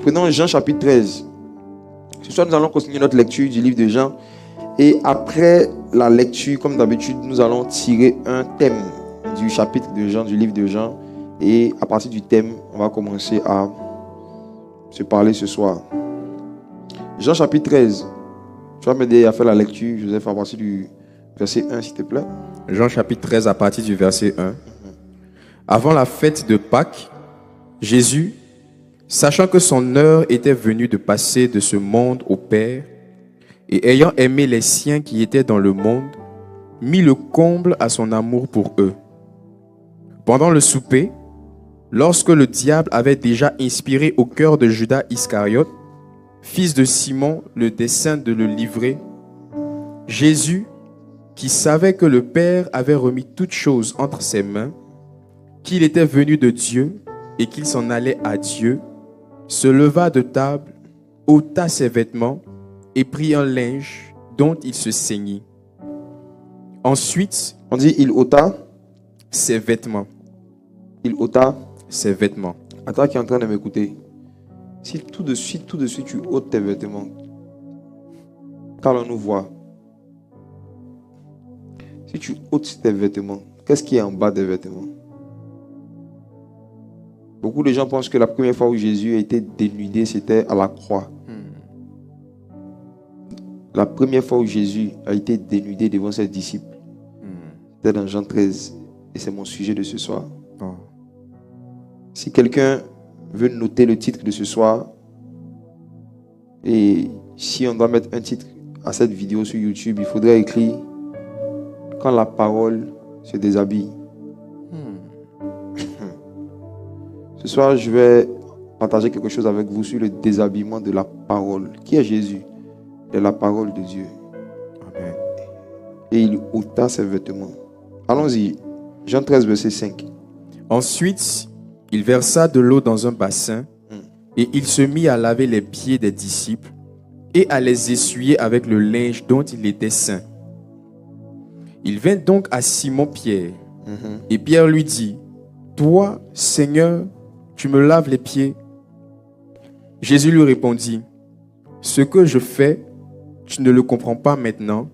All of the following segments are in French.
Prenons Jean chapitre 13. Ce soir, nous allons continuer notre lecture du livre de Jean. Et après la lecture, comme d'habitude, nous allons tirer un thème du chapitre de Jean, du livre de Jean. Et à partir du thème, on va commencer à se parler ce soir. Jean chapitre 13. Tu vas m'aider à faire la lecture, Joseph, à partir du verset 1, s'il te plaît. Jean chapitre 13 à partir du verset 1. Avant la fête de Pâques, Jésus, sachant que son heure était venue de passer de ce monde au Père, et ayant aimé les siens qui étaient dans le monde, mit le comble à son amour pour eux. Pendant le souper, lorsque le diable avait déjà inspiré au cœur de Judas Iscariote, fils de Simon, le dessein de le livrer, Jésus, qui savait que le Père avait remis toutes choses entre ses mains, qu'il était venu de Dieu et qu'il s'en allait à Dieu, se leva de table, ôta ses vêtements et prit un linge dont il se ceignit. Ensuite, On dit il ôta. ses vêtements. Il ôta. Ses vêtements. À toi qui es en train de m'écouter, si tout de suite tu ôtes tes vêtements, qu'allons-nous voir? Si tu ôtes tes vêtements, qu'est-ce qui est en bas des vêtements? Beaucoup de gens pensent que la première fois où Jésus a été dénudé, c'était à la croix. La première fois où Jésus a été dénudé devant ses disciples, c'était dans Jean 13. Et c'est mon sujet de ce soir. Si quelqu'un veut noter le titre de ce soir, et si on doit mettre un titre à cette vidéo sur YouTube, il faudrait écrire « Quand la parole se déshabille ». Ce soir, je vais partager quelque chose avec vous sur le déshabillement de la parole. Qui est Jésus? Il est la parole de Dieu. Amen. Et il ôta ses vêtements. Allons-y. Jean 13, verset 5. Ensuite, il versa de l'eau dans un bassin et il se mit à laver les pieds des disciples et à les essuyer avec le linge dont il était saint. Il vint donc à Simon-Pierre et Pierre lui dit, « Toi, Seigneur, tu me laves les pieds. » Jésus lui répondit, « Ce que je fais, tu ne le comprends pas maintenant,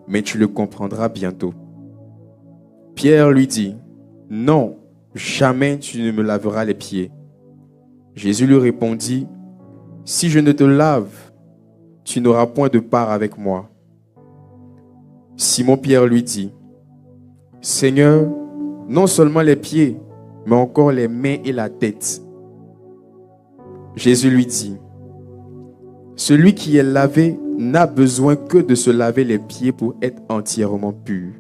mais tu le comprendras bientôt. » Pierre lui dit, « Non, jamais tu ne me laveras les pieds. » Jésus lui répondit, « Si je ne te lave, tu n'auras point de part avec moi. » Simon-Pierre lui dit, « Seigneur, non seulement les pieds, mais encore les mains et la tête. » Jésus lui dit, « Celui qui est lavé n'a besoin que de se laver les pieds pour être entièrement pur.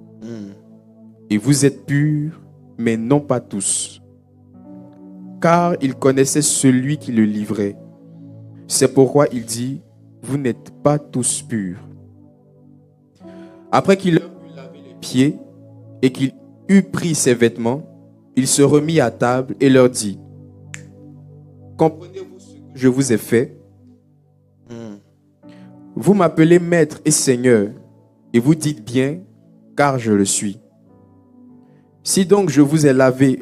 Et vous êtes purs, mais non pas tous. » Car il connaissait celui qui le livrait. C'est pourquoi il dit, « Vous n'êtes pas tous purs. » Après qu'il leur eut lavé les pieds et qu'il eut pris ses vêtements, il se remit à table et leur dit, « Comprenez-vous ce que je vous ai fait? Vous m'appelez Maître et Seigneur, et vous dites bien, car je le suis. Si donc je vous ai lavé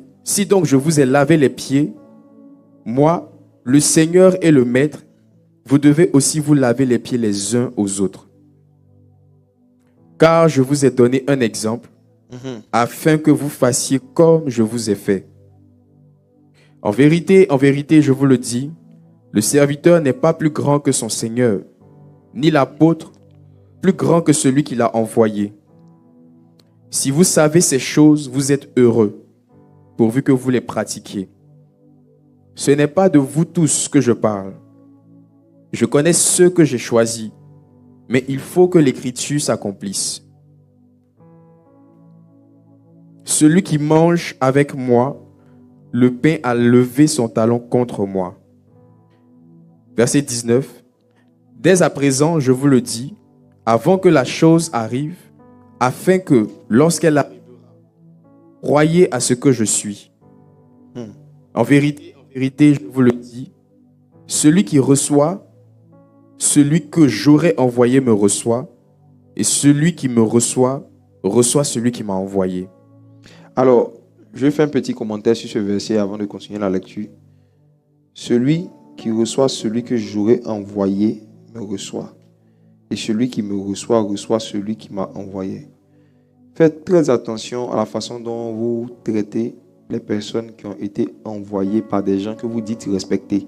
les pieds, moi, le Seigneur et le Maître, vous devez aussi vous laver les pieds les uns aux autres. Car je vous ai donné un exemple, afin que vous fassiez comme je vous ai fait. En vérité, je vous le dis, le serviteur n'est pas plus grand que son Seigneur, ni l'apôtre plus grand que celui qui l'a envoyé. Si vous savez ces choses, vous êtes heureux, pourvu que vous les pratiquiez. Ce n'est pas de vous tous que je parle. Je connais ceux que j'ai choisis, mais il faut que l'Écriture s'accomplisse. Celui qui mange avec moi le pain a levé son talon contre moi. Verset 19. Dès à présent, je vous le dis, avant que la chose arrive, afin que, lorsqu'elle arrivera, croyez à ce que je suis. En vérité, je vous le dis, celui qui reçoit, celui que j'aurais envoyé me reçoit, et celui qui me reçoit, reçoit celui qui m'a envoyé. Alors, je vais faire un petit commentaire sur ce verset avant de continuer la lecture. Celui qui reçoit celui que j'aurais envoyé me reçoit. Et celui qui me reçoit reçoit celui qui m'a envoyé. Faites très attention à la façon dont vous traitez les personnes qui ont été envoyées par des gens que vous dites respecter.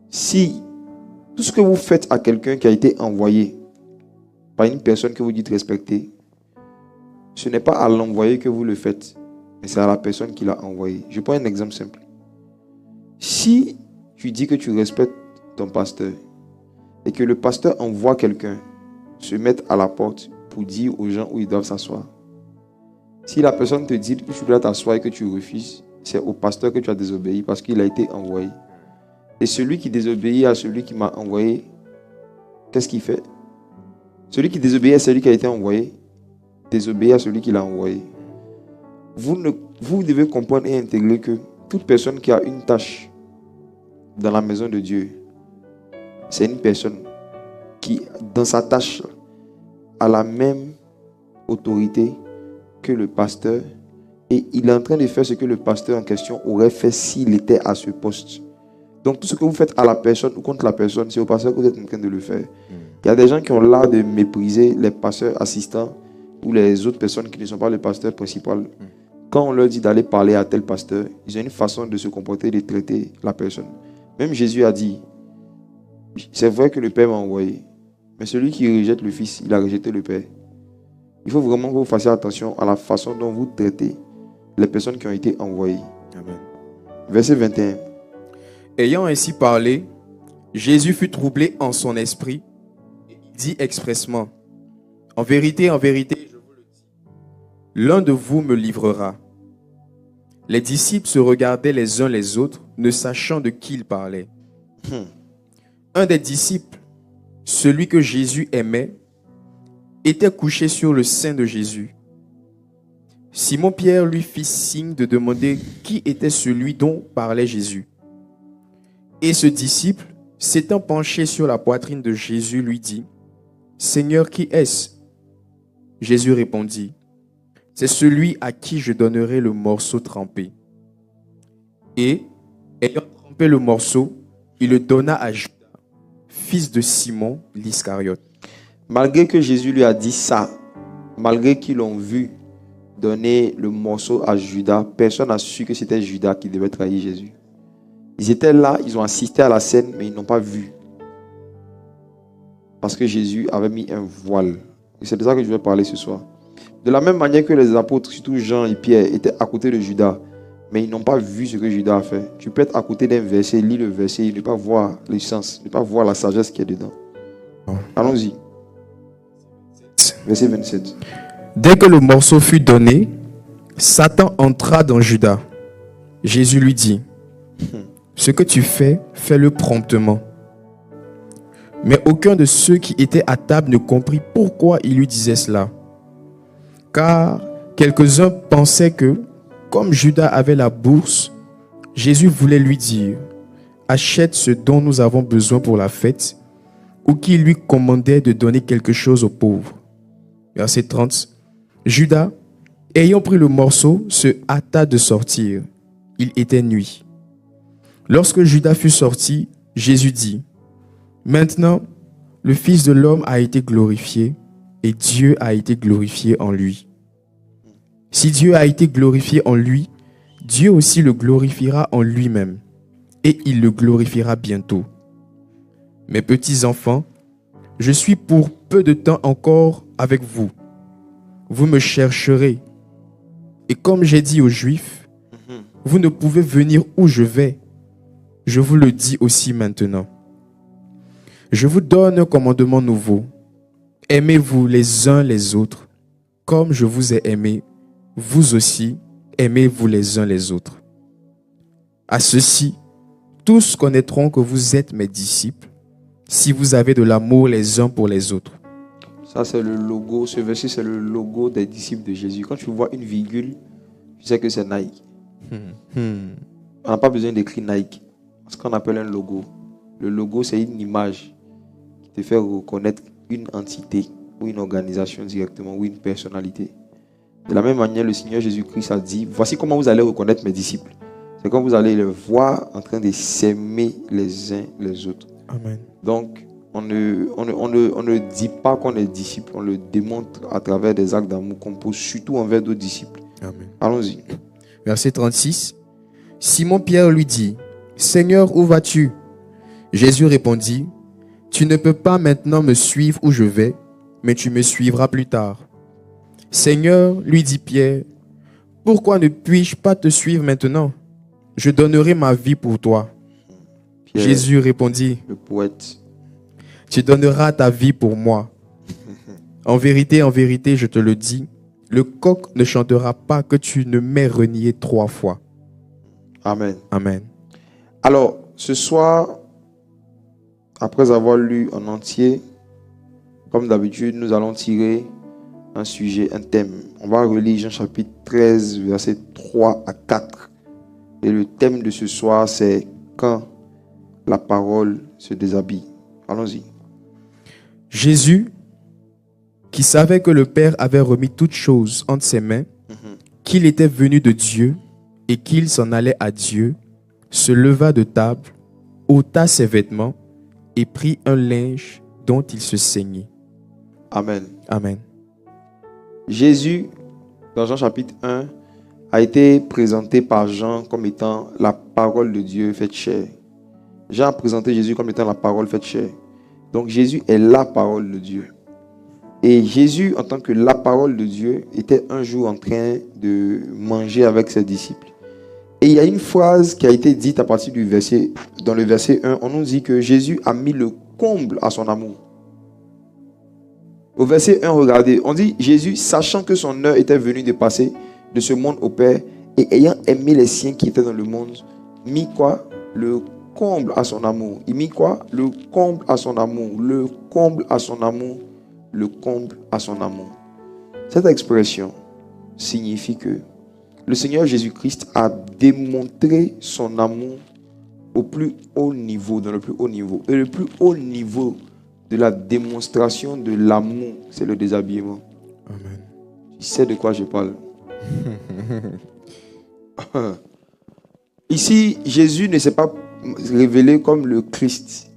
Si tout ce que vous faites à quelqu'un qui a été envoyé par une personne que vous dites respecter, ce n'est pas à l'envoyé que vous le faites, mais c'est à la personne qui l'a envoyé. Je prends un exemple simple. Si tu dis que tu respectes ton pasteur et que le pasteur envoie quelqu'un se mettre à la porte pour dire aux gens où ils doivent s'asseoir, si la personne te dit que tu dois t'asseoir et que tu refuses, c'est au pasteur que tu as désobéi parce qu'il a été envoyé. Et celui qui désobéit à celui qui m'a envoyé, qu'est-ce qu'il fait? Celui qui désobéit à celui qui a été envoyé, désobéit à celui qui l'a envoyé. Vous devez comprendre et intégrer que toute personne qui a une tâche dans la maison de Dieu, c'est une personne qui, dans sa tâche, a la même autorité que le pasteur et il est en train de faire ce que le pasteur en question aurait fait s'il était à ce poste. Donc tout ce que vous faites à la personne ou contre la personne, c'est au pasteur que vous êtes en train de le faire. Il y a des gens qui ont l'art de mépriser les pasteurs assistants ou les autres personnes qui ne sont pas le pasteur principal. Quand on leur dit d'aller parler à tel pasteur, ils ont une façon de se comporter, de traiter la personne. Même Jésus a dit, c'est vrai que le Père m'a envoyé, mais celui qui rejette le Fils, il a rejeté le Père. Il faut vraiment que vous fassiez attention à la façon dont vous traitez les personnes qui ont été envoyées. Amen. Verset 21. Ayant ainsi parlé, Jésus fut troublé en son esprit et il dit expressement, en vérité, je vous le dis, l'un de vous me livrera. Les disciples se regardaient les uns les autres, ne sachant de qui il parlait. Un des disciples, celui que Jésus aimait, était couché sur le sein de Jésus. Simon-Pierre lui fit signe de demander qui était celui dont parlait Jésus. Et ce disciple, s'étant penché sur la poitrine de Jésus, lui dit, « Seigneur, qui est-ce » Jésus répondit, « C'est celui à qui je donnerai le morceau trempé. » Et, ayant trempé le morceau, il le donna à Judas, fils de Simon l'Iscariote. Malgré que Jésus lui a dit ça, malgré qu'ils l'ont vu donner le morceau à Judas, personne n'a su que c'était Judas qui devait trahir Jésus. Ils étaient là, ils ont assisté à la scène, mais ils n'ont pas vu. Parce que Jésus avait mis un voile. Et c'est de ça que je vais parler ce soir. De la même manière que les apôtres, surtout Jean et Pierre, étaient à côté de Judas, mais ils n'ont pas vu ce que Judas a fait. Tu peux être à côté d'un verset, lire le verset, ne pas voir le sens, ne pas voir la sagesse qui est dedans. Allons-y. Verset 27. Dès que le morceau fut donné, Satan entra dans Judas. Jésus lui dit, « Ce que tu fais, fais-le promptement. » Mais aucun de ceux qui étaient à table ne comprit pourquoi il lui disait cela. Car quelques-uns pensaient que, comme Judas avait la bourse, Jésus voulait lui dire, « Achète ce dont nous avons besoin pour la fête, » ou qu'il lui commandait de donner quelque chose aux pauvres. Verset 30. Judas, ayant pris le morceau, se hâta de sortir. Il était nuit. Lorsque Judas fut sorti, Jésus dit, « Maintenant, le Fils de l'homme a été glorifié et Dieu a été glorifié en lui. Si Dieu a été glorifié en lui, Dieu aussi le glorifiera en lui-même et il le glorifiera bientôt. Mes petits enfants, je suis pour peu de temps encore avec vous. Vous me chercherez. Et comme j'ai dit aux Juifs, vous ne pouvez venir où je vais. Je vous le dis aussi maintenant. Je vous donne un commandement nouveau. Aimez-vous les uns les autres. Comme je vous ai aimé, vous aussi, aimez-vous les uns les autres. À ceci, tous connaîtront que vous êtes mes disciples, si vous avez de l'amour les uns pour les autres. Ça, c'est le logo. Ce verset, c'est le logo des disciples de Jésus. Quand tu vois une virgule, tu sais que c'est Nike. On n'a pas besoin d'écrire Nike. C'est ce qu'on appelle un logo. Le logo, c'est une image qui te fait reconnaître une entité ou une organisation directement ou une personnalité. De la même manière, le Seigneur Jésus-Christ a dit, voici comment vous allez reconnaître mes disciples. c'est quand vous allez les voir en train de s'aimer les uns les autres. Amen. Donc, on ne dit pas qu'on est disciple, on le démontre à travers des actes d'amour qu'on pose surtout envers d'autres disciples. Amen. Allons-y. Verset 36. Simon-Pierre lui dit, Seigneur, où vas-tu? Jésus répondit, tu ne peux pas maintenant me suivre où je vais, mais tu me suivras plus tard. Seigneur, lui dit Pierre, pourquoi ne puis-je pas te suivre maintenant? Je donnerai ma vie pour toi. Pierre, Jésus répondit, le poète. tu donneras ta vie pour moi. En vérité, je te le dis, le coq ne chantera pas que tu ne m'aies renié 3 fois. Amen. Amen. Alors, ce soir, après avoir lu en entier, comme d'habitude, nous allons tirer un sujet, un thème. On va relire Jean chapitre 13, versets 3 à 4. Et le thème de ce soir, c'est quand la parole se déshabille. Allons-y. Jésus, qui savait que le Père avait remis toutes choses entre ses mains, qu'il était venu de Dieu et qu'il s'en allait à Dieu, se leva de table, ôta ses vêtements et prit un linge dont il se ceignit. Amen. Amen. Jésus, dans Jean chapitre 1, a été présenté par Jean comme étant la parole de Dieu faite chair. Jean a présenté Jésus comme étant la parole faite chair. Donc Jésus est la parole de Dieu. Et Jésus, en tant que la parole de Dieu, était un jour en train de manger avec ses disciples. Et il y a une phrase qui a été dite à partir du verset, dans le verset 1, on nous dit que Jésus a mis le comble à son amour. Au verset 1, regardez, on dit Jésus, sachant que son heure était venue de passer de ce monde au Père, et ayant aimé les siens qui étaient dans le monde, mit quoi? Le comble à son amour. Il mit quoi? Le comble à son amour. Le comble à son amour. Le comble à son amour. Cette expression signifie que le Seigneur Jésus-Christ a démontré son amour au plus haut niveau, dans le plus haut niveau. Et le plus haut niveau de la démonstration de l'amour, c'est le déshabillement. Amen. Tu sais de quoi je parle? Ici, Jésus ne s'est pas révélé comme le Christ.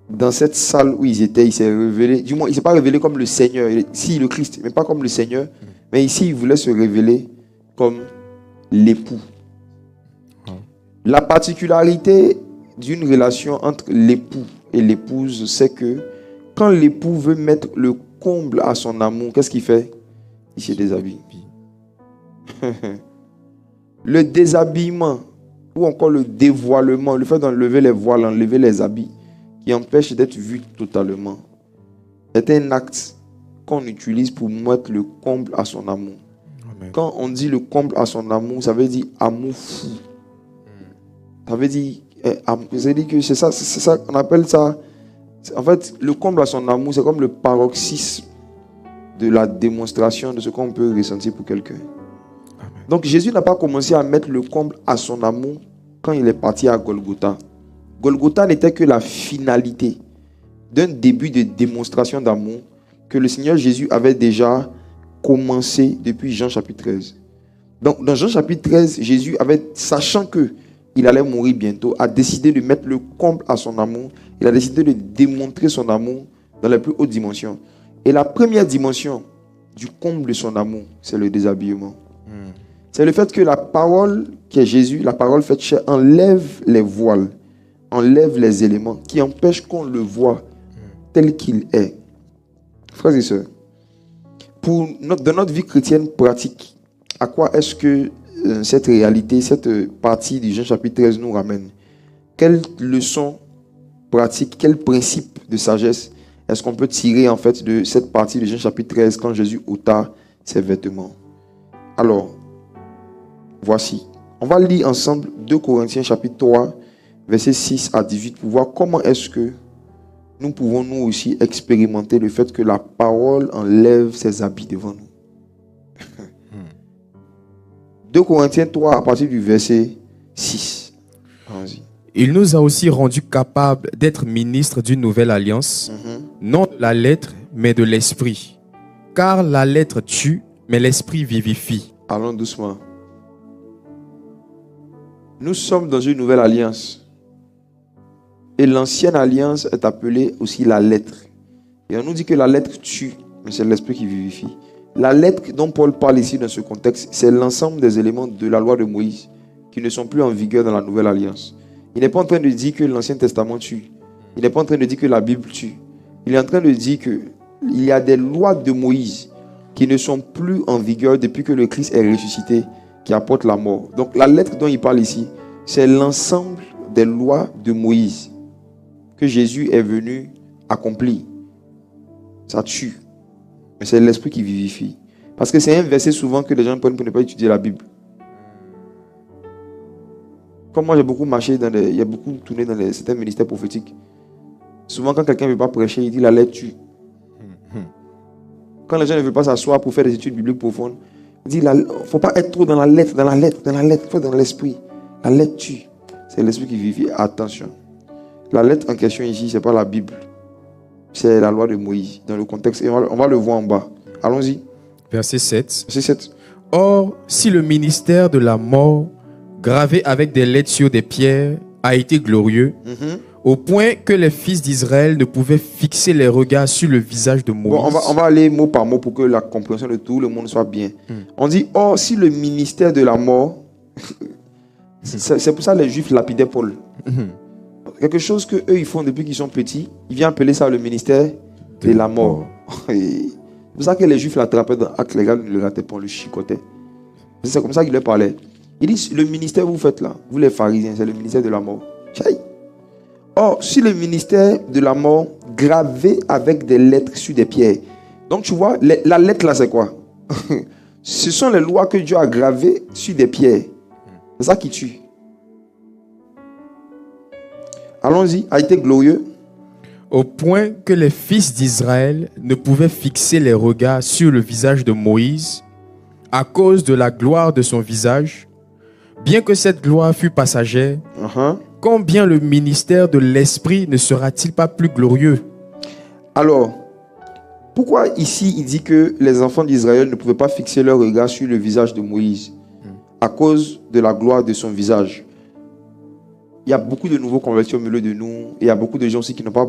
Dans cette salle où ils étaient, il s'est révélé, du moins, il ne s'est pas révélé comme le Seigneur. Si, le Christ, mais pas comme le Seigneur. Mais ici, il voulait se révéler comme l'époux. La particularité d'une relation entre l'époux et l'épouse, c'est que quand l'époux veut mettre le comble à son amour, qu'est-ce qu'il fait? Il se déshabille. Le déshabillement ou encore le dévoilement, le fait d'enlever les voiles, enlever les habits qui empêche d'être vu totalement, est un acte qu'on utilise pour mettre le comble à son amour. Amen. Quand on dit le comble à son amour, ça veut dire amour fou. Ça veut dire que c'est ça qu'on appelle ça. En fait, le comble à son amour, c'est comme le paroxysme de la démonstration de ce qu'on peut ressentir pour quelqu'un. Donc Jésus n'a pas commencé à mettre le comble à son amour quand il est parti à Golgotha. Golgotha n'était que la finalité d'un début de démonstration d'amour que le Seigneur Jésus avait déjà commencé depuis Jean chapitre 13. Donc dans Jean chapitre 13, Jésus avait, sachant qu'il allait mourir bientôt, a décidé de mettre le comble à son amour. Il a décidé de démontrer son amour dans les plus hautes dimensions. Et la première dimension du comble de son amour, c'est le déshabillement. C'est le fait que la parole qui est Jésus, la parole faite chair, enlève les voiles, enlève les éléments qui empêchent qu'on le voie tel qu'il est. Frères et sœurs, dans notre vie chrétienne pratique, à quoi est-ce que cette réalité, cette partie du Jean chapitre 13 nous ramène? Quelles leçons pratiques, quels principes de sagesse est-ce qu'on peut tirer en fait de cette partie de Jean chapitre 13 quand Jésus ôta ses vêtements? Alors, voici. On va lire ensemble 2 Corinthiens chapitre 3, versets 6 à 18 pour voir comment est-ce que nous pouvons nous aussi expérimenter le fait que la parole enlève ses habits devant nous. 2 Corinthiens 3 à partir du verset 6. Allons-y. Il nous a aussi rendus capables d'être ministres d'une nouvelle alliance, non de la lettre, mais de l'esprit. Car la lettre tue, mais l'esprit vivifie. Allons doucement. Nous sommes dans une nouvelle alliance. Et l'ancienne alliance est appelée aussi la lettre. Et on nous dit que la lettre tue, mais c'est l'esprit qui vivifie. La lettre dont Paul parle ici dans ce contexte, c'est l'ensemble des éléments de la loi de Moïse qui ne sont plus en vigueur dans la nouvelle alliance. Il n'est pas en train de dire que l'Ancien Testament tue. Il n'est pas en train de dire que la Bible tue. Il est en train de dire qu'il y a des lois de Moïse qui ne sont plus en vigueur depuis que le Christ est ressuscité, qui apportent la mort. Donc la lettre dont il parle ici, c'est l'ensemble des lois de Moïse que Jésus est venu accomplir. Ça tue. Mais c'est l'esprit qui vivifie. Parce que c'est un verset souvent que les gens prennent pour ne pas étudier la Bible. Comme moi j'ai beaucoup marché il y a beaucoup tourné dans certains ministères prophétiques. Souvent quand quelqu'un ne veut pas prêcher, il dit la lettre tue. Quand les gens ne veulent pas s'asseoir pour faire des études bibliques profondes, il dit il ne faut pas être trop dans la lettre, il faut être dans l'esprit. La lettre tue. C'est l'esprit qui vivifie. Attention. La lettre en question ici, ce n'est pas la Bible. C'est la loi de Moïse dans le contexte. Et on va le voir en bas. Allons-y. Verset 7. Verset 7. Or, si le ministère de la mort, gravé avec des lettres sur des pierres, a été glorieux, au point que les fils d'Israël ne pouvaient fixer les regards sur le visage de Moïse. Bon, on va aller mot par mot pour que la compréhension de tout le monde soit bien. On dit, or, si le ministère de la mort, c'est pour ça que les Juifs lapidaient Paul. Quelque chose qu'eux, ils font depuis qu'ils sont petits, ils viennent appeler ça le ministère de la mort. C'est pour ça que les Juifs l'attrapaient dans Actes légal, ne le rataient pas, le chicotaient. C'est comme ça qu'il leur parlait. Il dit, le ministère que vous faites là, vous les pharisiens, c'est le ministère de la mort. Chai. Or, si le ministère de la mort, gravé avec des lettres sur des pierres. Donc tu vois, la lettre là c'est quoi? Ce sont les lois que Dieu a gravées sur des pierres. C'est ça qui tue. Allons-y, a été glorieux. Au point que les fils d'Israël ne pouvaient fixer les regards sur le visage de Moïse à cause de la gloire de son visage, bien que cette gloire fût passagère, combien le ministère de l'Esprit ne sera-t-il pas plus glorieux? Alors, pourquoi ici il dit que les enfants d'Israël ne pouvaient pas fixer leur regard sur le visage de Moïse à cause de la gloire de son visage? Il y a beaucoup de nouveaux convertis au milieu de nous. Et il y a beaucoup de gens aussi qui n'ont pas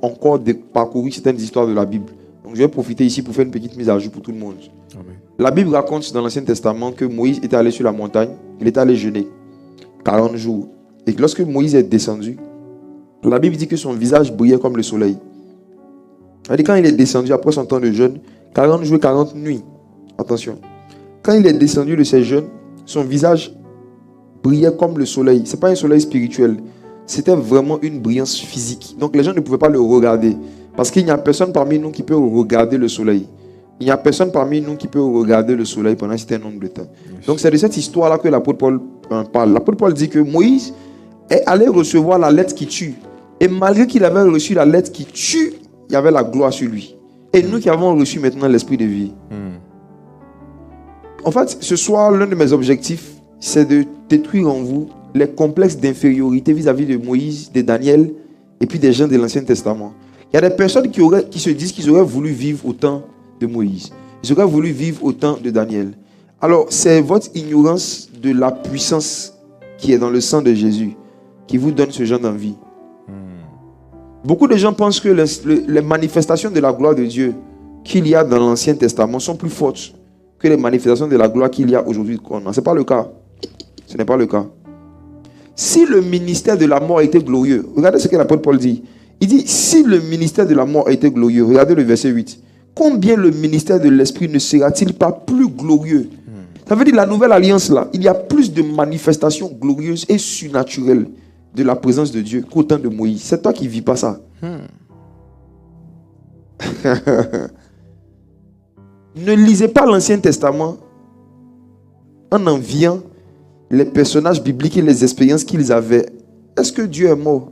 encore parcouru certaines histoires de la Bible. Donc je vais profiter ici pour faire une petite mise à jour pour tout le monde. Amen. La Bible raconte dans l'Ancien Testament que Moïse était allé sur la montagne. Il était allé jeûner 40 jours. Et que lorsque Moïse est descendu, la Bible dit que son visage brillait comme le soleil. C'est-à-dire quand il est descendu après son temps de jeûne, 40 jours, 40 nuits. Attention. Quand il est descendu de ses jeûnes, son visage brillait comme le soleil. Ce n'est pas un soleil spirituel. C'était vraiment une brillance physique. Donc les gens ne pouvaient pas le regarder. Parce qu'il n'y a personne parmi nous qui peut regarder le soleil. Il n'y a personne parmi nous qui peut regarder le soleil pendant un certain nombre de temps. Donc c'est de cette histoire-là que l'apôtre Paul parle. L'apôtre Paul dit que Moïse est allé recevoir la lettre qui tue. Et malgré qu'il avait reçu la lettre qui tue, il y avait la gloire sur lui. Et nous qui avons reçu maintenant l'esprit de vie. En fait, ce soir, l'un de mes objectifs, c'est de détruire en vous les complexes d'infériorité vis-à-vis de Moïse, de Daniel et puis des gens de l'Ancien Testament. Il y a des personnes qui se disent qu'ils auraient voulu vivre au temps de Moïse. Ils auraient voulu vivre au temps de Daniel. Alors, c'est votre ignorance de la puissance qui est dans le sang de Jésus qui vous donne ce genre d'envie. Beaucoup de gens pensent que les manifestations de la gloire de Dieu qu'il y a dans l'Ancien Testament sont plus fortes que les manifestations de la gloire qu'il y a aujourd'hui. Ce n'est pas le cas. Ce n'est pas le cas. Si le ministère de la mort a été glorieux, regardez ce que l'apôtre Paul dit. Il dit, si le ministère de la mort a été glorieux, regardez le verset 8. Combien le ministère de l'Esprit ne sera-t-il pas plus glorieux? Ça veut dire la nouvelle alliance là, il y a plus de manifestations glorieuses et surnaturelles de la présence de Dieu qu'au temps de Moïse. C'est toi qui ne vis pas ça. Ne lisez pas l'Ancien Testament en enviant les personnages bibliques et les expériences qu'ils avaient. Est-ce que Dieu est mort?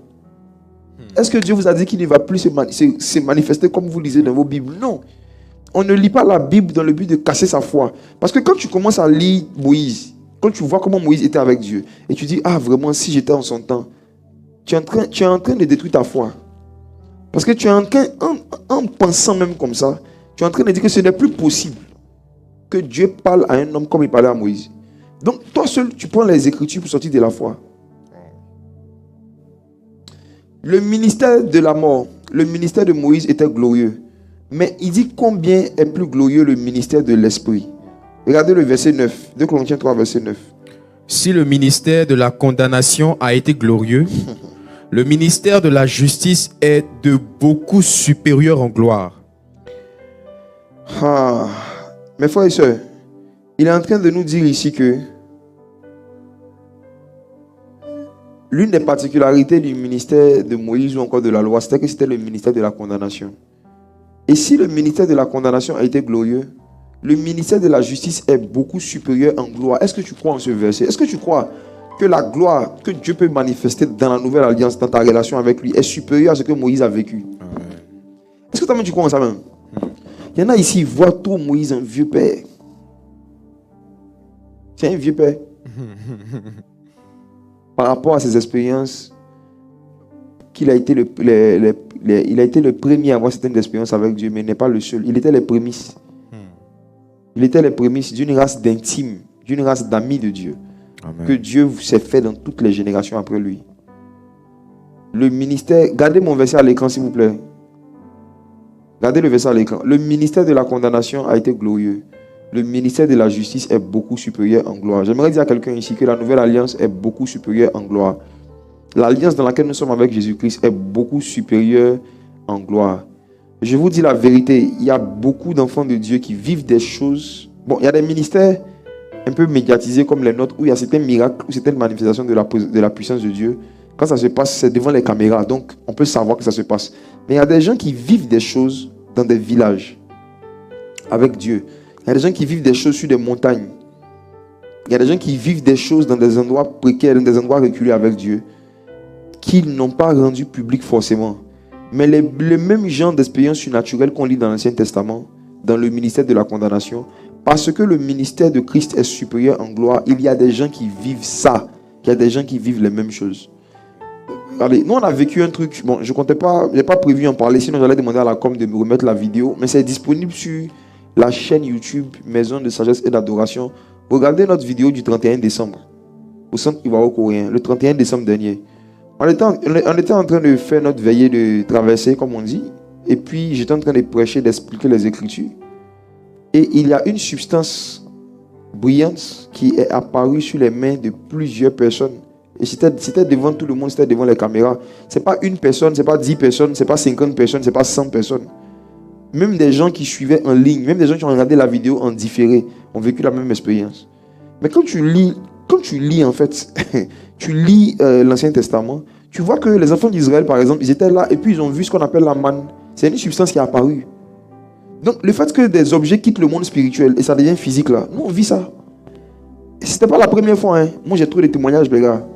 Est-ce que Dieu vous a dit qu'il ne va plus se manifester comme vous lisez dans vos Bibles? Non. On ne lit pas la Bible dans le but de casser sa foi. Parce que quand tu commences à lire Moïse, quand tu vois comment Moïse était avec Dieu, et tu dis, ah vraiment, si j'étais en son temps, tu es en train de détruire ta foi. Parce que tu es en train, en pensant même comme ça, tu es en train de dire que ce n'est plus possible que Dieu parle à un homme comme il parlait à Moïse. Donc, toi seul, tu prends les Écritures pour sortir de la foi. Le ministère de la mort, le ministère de Moïse était glorieux. Mais il dit combien est plus glorieux le ministère de l'Esprit. Regardez le verset 9. 2 Corinthiens 3, verset 9. Si le ministère de la condamnation a été glorieux, le ministère de la justice est de beaucoup supérieur en gloire. Ah, mes frères et sœurs, il est en train de nous dire ici que l'une des particularités du ministère de Moïse ou encore de la loi, c'était que c'était le ministère de la condamnation. Et si le ministère de la condamnation a été glorieux, le ministère de la justice est beaucoup supérieur en gloire. Est-ce que tu crois en ce verset? Est-ce que tu crois que la gloire que Dieu peut manifester dans la nouvelle alliance, dans ta relation avec lui, est supérieure à ce que Moïse a vécu? Amen. Est-ce que toi-même tu crois en ça même? Il y en a ici, ils voient trop Moïse un vieux père. C'est un vieux père. Par rapport à ses expériences, qu'il a été il a été le premier à avoir certaines expériences avec Dieu, mais il n'est pas le seul. Il était les prémices. Il était les prémices d'une race d'intimes, d'une race d'amis de Dieu. Amen. Que Dieu s'est fait dans toutes les générations après lui. Le ministère, gardez mon verset à l'écran s'il vous plaît. Gardez le verset à l'écran. Le ministère de la condamnation a été glorieux. Le ministère de la justice est beaucoup supérieur en gloire. J'aimerais dire à quelqu'un ici que la nouvelle alliance est beaucoup supérieure en gloire. L'alliance dans laquelle nous sommes avec Jésus-Christ est beaucoup supérieure en gloire. Je vous dis la vérité, il y a beaucoup d'enfants de Dieu qui vivent des choses. Bon, il y a des ministères un peu médiatisés comme les nôtres où il y a certains miracles, ou certaines manifestations de la puissance de Dieu. Quand ça se passe, c'est devant les caméras, donc on peut savoir que ça se passe. Mais il y a des gens qui vivent des choses dans des villages avec Dieu. Il y a des gens qui vivent des choses sur des montagnes. Il y a des gens qui vivent des choses dans des endroits précaires, dans des endroits reculés avec Dieu, qu'ils n'ont pas rendu public forcément. Mais le même genre d'expérience surnaturelle qu'on lit dans l'Ancien Testament, dans le ministère de la condamnation, parce que le ministère de Christ est supérieur en gloire, il y a des gens qui vivent ça. Il y a des gens qui vivent les mêmes choses. Allez, nous on a vécu un truc, bon, je comptais pas, j'ai pas prévu en parler, sinon j'allais demander à la com de me remettre la vidéo, mais c'est disponible sur la chaîne YouTube Maison de Sagesse et d'Adoration. Regardez notre vidéo du 31 décembre au centre ivoiro-coréen, le 31 décembre dernier. On était en train de faire notre veillée de traversée, comme on dit, et puis j'étais en train de prêcher, d'expliquer les Écritures. Et il y a une substance brillante qui est apparue sur les mains de plusieurs personnes. Et c'était devant tout le monde, c'était devant les caméras. Ce n'est pas une personne, ce n'est pas 10 personnes, ce n'est pas 50 personnes, ce n'est pas 100 personnes. Même des gens qui suivaient en ligne, même des gens qui ont regardé la vidéo en différé, ont vécu la même expérience. Mais quand tu lis en fait, tu lis l'Ancien Testament, tu vois que les enfants d'Israël, par exemple, ils étaient là et puis ils ont vu ce qu'on appelle la manne. C'est une substance qui est apparue. Donc le fait que des objets quittent le monde spirituel et ça devient physique là, nous on vit ça. Et c'était pas la première fois, hein. Moi j'ai trouvé des témoignages, les gars.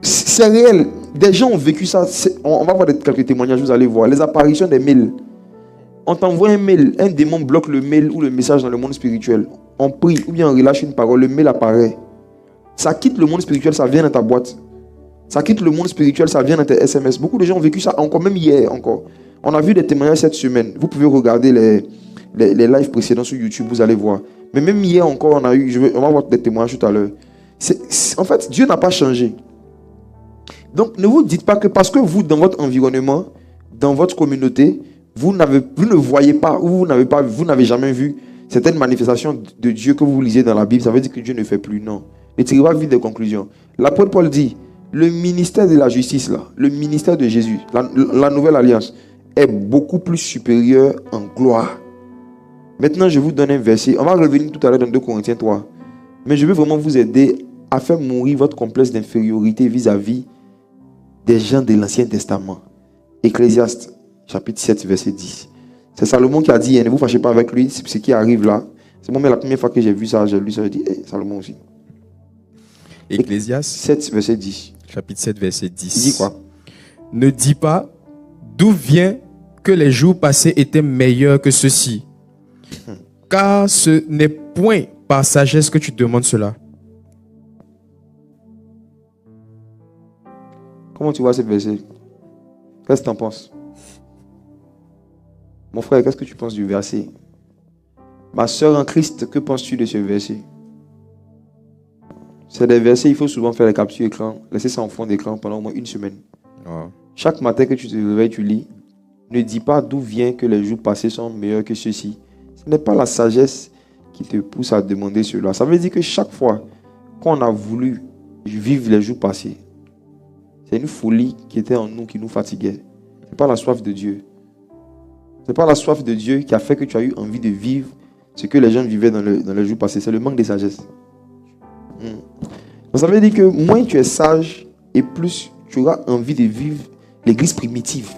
C'est réel. Des gens ont vécu ça. On va voir quelques témoignages, vous allez voir. Les apparitions des mails. On t'envoie un mail, un démon bloque le mail ou le message dans le monde spirituel. On prie ou bien on relâche une parole, le mail apparaît. Ça quitte le monde spirituel, ça vient dans ta boîte. Ça quitte le monde spirituel, ça vient dans tes SMS. Beaucoup de gens ont vécu ça encore, même hier encore. On a vu des témoignages cette semaine. Vous pouvez regarder les lives précédents sur YouTube, vous allez voir. Mais même hier encore, on va voir des témoignages tout à l'heure. En fait, Dieu n'a pas changé. Donc, ne vous dites pas que parce que vous, dans votre environnement, dans votre communauté, vous ne voyez pas ou vous n'avez jamais vu certaines manifestations de Dieu que vous lisez dans la Bible, ça veut dire que Dieu ne fait plus. Non. Ne tirez pas vite des conclusions. L'apôtre Paul dit, le ministère de la justice, là, le ministère de Jésus, la nouvelle alliance, est beaucoup plus supérieur en gloire. Maintenant, je vous donne un verset. On va revenir tout à l'heure dans 2 Corinthiens 3. Mais je veux vraiment vous aider à faire mourir votre complexe d'infériorité vis-à-vis des gens de l'Ancien Testament. Ecclésiaste, chapitre 7, verset 10. C'est Salomon qui a dit, ne vous fâchez pas avec lui, c'est ce qui arrive là. C'est moi, mais la première fois que j'ai vu ça, j'ai lu ça, j'ai dit, Salomon aussi. Ecclésiaste 7, verset 10. Chapitre 7, verset 10. Il dit quoi? Ne dis pas, d'où vient que les jours passés étaient meilleurs que ceux-ci, car ce n'est point par sagesse que tu demandes cela. Comment tu vois ce verset? Qu'est-ce que tu en penses? Mon frère, qu'est-ce que tu penses du verset? Ma soeur en Christ, que penses-tu de ce verset? C'est des versets, il faut souvent faire les captures écran, laisser ça en fond d'écran pendant au moins une semaine. Wow. Chaque matin que tu te réveilles, tu lis. Ne dis pas d'où vient que les jours passés sont meilleurs que ceux-ci. Ce n'est pas la sagesse qui te pousse à demander cela. Ça veut dire que chaque fois qu'on a voulu vivre les jours passés, c'est une folie qui était en nous, qui nous fatiguait. Ce n'est pas la soif de Dieu. Ce n'est pas la soif de Dieu qui a fait que tu as eu envie de vivre ce que les gens vivaient dans les jours passés. C'est le manque de sagesse. Donc ça veut dire que moins tu es sage et plus tu auras envie de vivre l'église primitive.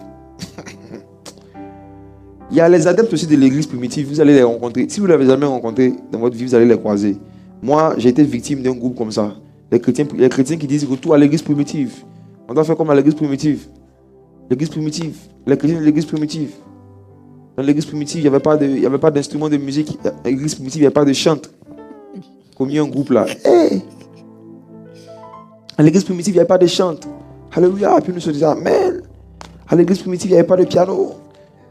Il y a les adeptes aussi de l'église primitive, vous allez les rencontrer. Si vous ne l'avez jamais rencontré dans votre vie, vous allez les croiser. Moi, j'ai été victime d'un groupe comme ça. Les chrétiens qui disent retour à l'église primitive. On doit faire comme à l'église primitive. L'église primitive. Les chrétiens de l'église primitive. Dans l'église primitive, il n'y avait pas d'instrument de musique. Dans l'église primitive, il n'y avait pas de chante. Comme il y a un groupe là. Hey! À l'église primitive, il n'y avait pas de chante. Alléluia. Puis nous se disons Amen. À l'église primitive, il n'y avait pas de piano.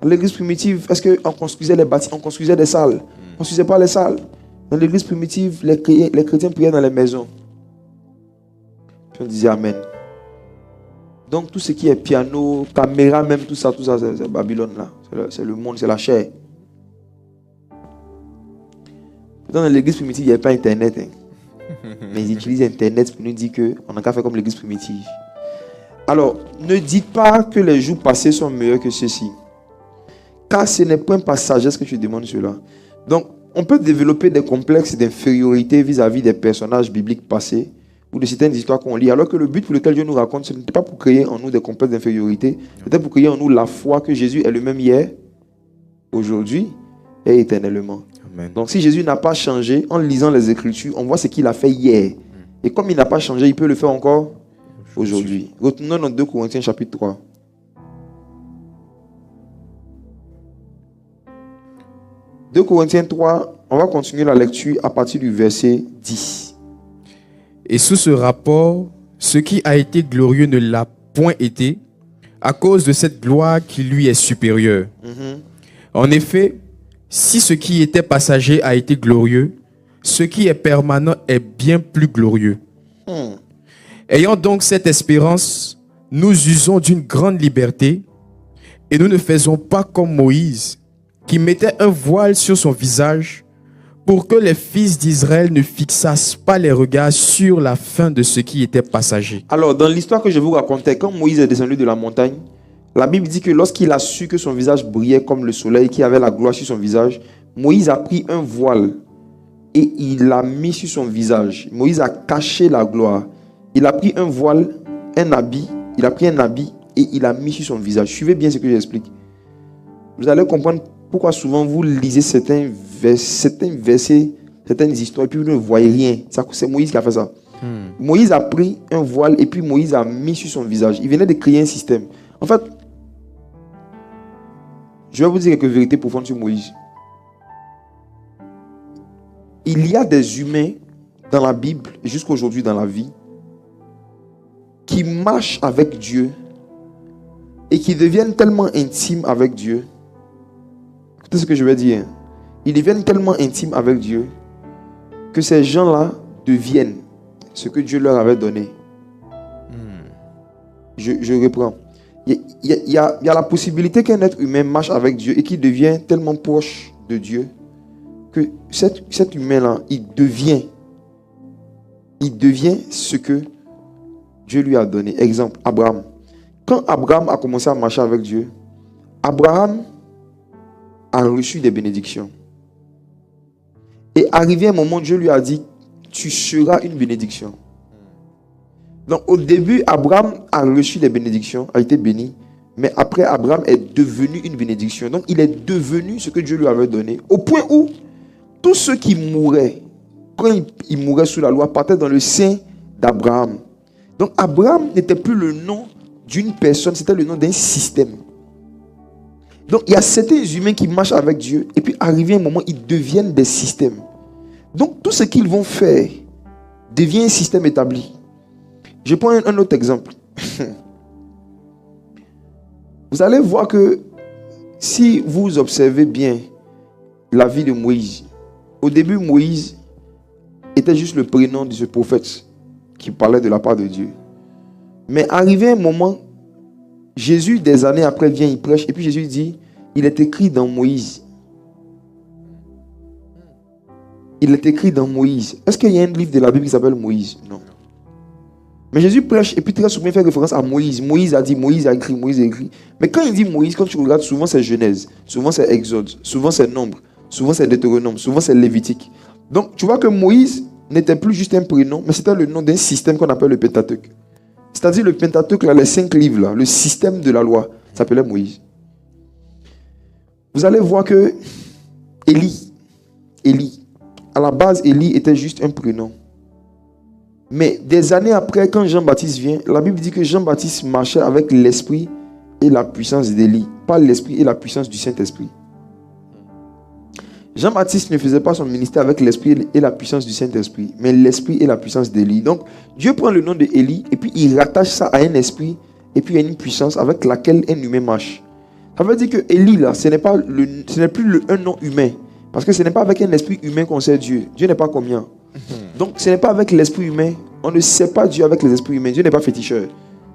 À l'église primitive, est-ce qu'on construisait les bâtiments, on construisait des salles? On ne construisait pas les salles. Dans l'église primitive, les chrétiens priaient dans les maisons. Puis on disait Amen. Donc tout ce qui est piano, caméra, même tout ça, c'est Babylone là. C'est le monde, c'est la chair. Dans l'église primitive, il n'y avait pas Internet. Mais ils utilisent Internet pour nous dire qu'on n'a qu'à faire comme l'église primitive. Alors, ne dites pas que les jours passés sont meilleurs que ceux-ci. Car ce n'est point par sagesse que tu demandes cela. Donc, on peut développer des complexes d'infériorité vis-à-vis des personnages bibliques passés ou de certaines histoires qu'on lit, alors que le but pour lequel Dieu nous raconte, ce n'était pas pour créer en nous des complexes d'infériorité, c'était pour créer en nous la foi que Jésus est le même hier, aujourd'hui et éternellement. Amen. Donc, si Jésus n'a pas changé, en lisant les Écritures, on voit ce qu'il a fait hier. Et comme il n'a pas changé, il peut le faire encore aujourd'hui. Retournons dans 2 Corinthiens chapitre 3. 2 Corinthiens 3, on va continuer la lecture à partir du verset 10. Et sous ce rapport, ce qui a été glorieux ne l'a point été, à cause de cette gloire qui lui est supérieure. En effet, si ce qui était passager a été glorieux, ce qui est permanent est bien plus glorieux. Ayant donc cette espérance, nous usons d'une grande liberté et nous ne faisons pas comme Moïse, qui mettait un voile sur son visage pour que les fils d'Israël ne fixassent pas les regards sur la fin de ce qui était passager. Alors, dans l'histoire que je vous racontais, quand Moïse est descendu de la montagne, la Bible dit que lorsqu'il a su que son visage brillait comme le soleil, qu'il avait la gloire sur son visage, Moïse a pris un voile et il l'a mis sur son visage. Moïse a caché la gloire. Il a pris un voile, un habit, il a pris un habit et il l'a mis sur son visage. Suivez bien ce que j'explique. Vous allez comprendre pourquoi souvent vous lisez certains versets, certaines histoires et puis vous ne voyez rien. C'est Moïse qui a fait ça. Moïse a pris un voile et puis Moïse a mis sur son visage. Il venait de créer un système. En fait, je vais vous dire quelques vérités profondes sur Moïse. Il y a des humains dans la Bible et jusqu'à aujourd'hui dans la vie qui marchent avec Dieu et qui deviennent tellement intimes avec Dieu. Écoutez ce que je vais dire. Ils deviennent tellement intimes avec Dieu que ces gens-là deviennent ce que Dieu leur avait donné. Je reprends. Il y a la possibilité qu'un être humain marche avec Dieu et qu'il devient tellement proche de Dieu que cet humain-là, il devient ce que Dieu lui a donné. Exemple, Abraham. Quand Abraham a commencé à marcher avec Dieu, Abraham a reçu des bénédictions. Et arrivé un moment, Dieu lui a dit, tu seras une bénédiction. Donc au début, Abraham a reçu des bénédictions, a été béni. Mais après, Abraham est devenu une bénédiction. Donc il est devenu ce que Dieu lui avait donné. Au point où tous ceux qui mouraient, quand ils mouraient sous la loi, partaient dans le sein d'Abraham. Donc Abraham n'était plus le nom d'une personne, c'était le nom d'un système. Donc il y a certains humains qui marchent avec Dieu et puis arrivé un moment, ils deviennent des systèmes. Donc tout ce qu'ils vont faire devient un système établi. Je prends un autre exemple. Vous allez voir que si vous observez bien la vie de Moïse, au début Moïse était juste le prénom de ce prophète. qui parlait de la part de Dieu. Mais arrivé un moment, Jésus, des années après, vient, il prêche, et puis Jésus dit, il est écrit dans Moïse. Il est écrit dans Moïse. Est-ce qu'il y a un livre de la Bible qui s'appelle Moïse? Non. Mais Jésus prêche et puis très souvent il fait référence à Moïse. Moïse a dit, Moïse a écrit, Moïse a écrit. Mais quand il dit Moïse, quand tu regardes, souvent c'est Genèse, souvent c'est Exode, souvent c'est Nombre, souvent c'est Deutéronome, souvent c'est Lévitique. Donc tu vois que Moïse n'était plus juste un prénom, mais c'était le nom d'un système qu'on appelle le Pentateuque. C'est-à-dire le Pentateuque, là, les 5 livres, là, le système de la loi, s'appelait Moïse. Vous allez voir que Élie, à la base, Élie était juste un prénom. Mais des années après, quand Jean-Baptiste vient, la Bible dit que Jean-Baptiste marchait avec l'esprit et la puissance d'Élie, pas l'esprit et la puissance du Saint-Esprit. Jean-Baptiste ne faisait pas son ministère avec l'esprit et la puissance du Saint-Esprit, mais l'esprit et la puissance d'Élie. Donc, Dieu prend le nom d'Élie et puis il rattache ça à un esprit et puis à une puissance avec laquelle un humain marche. Ça veut dire que Élie, là, ce n'est plus un nom humain. Parce que ce n'est pas avec un esprit humain qu'on sait Dieu. Dieu n'est pas combien. Donc, ce n'est pas avec l'esprit humain. On ne sait pas Dieu avec les esprits humains. Dieu n'est pas féticheur.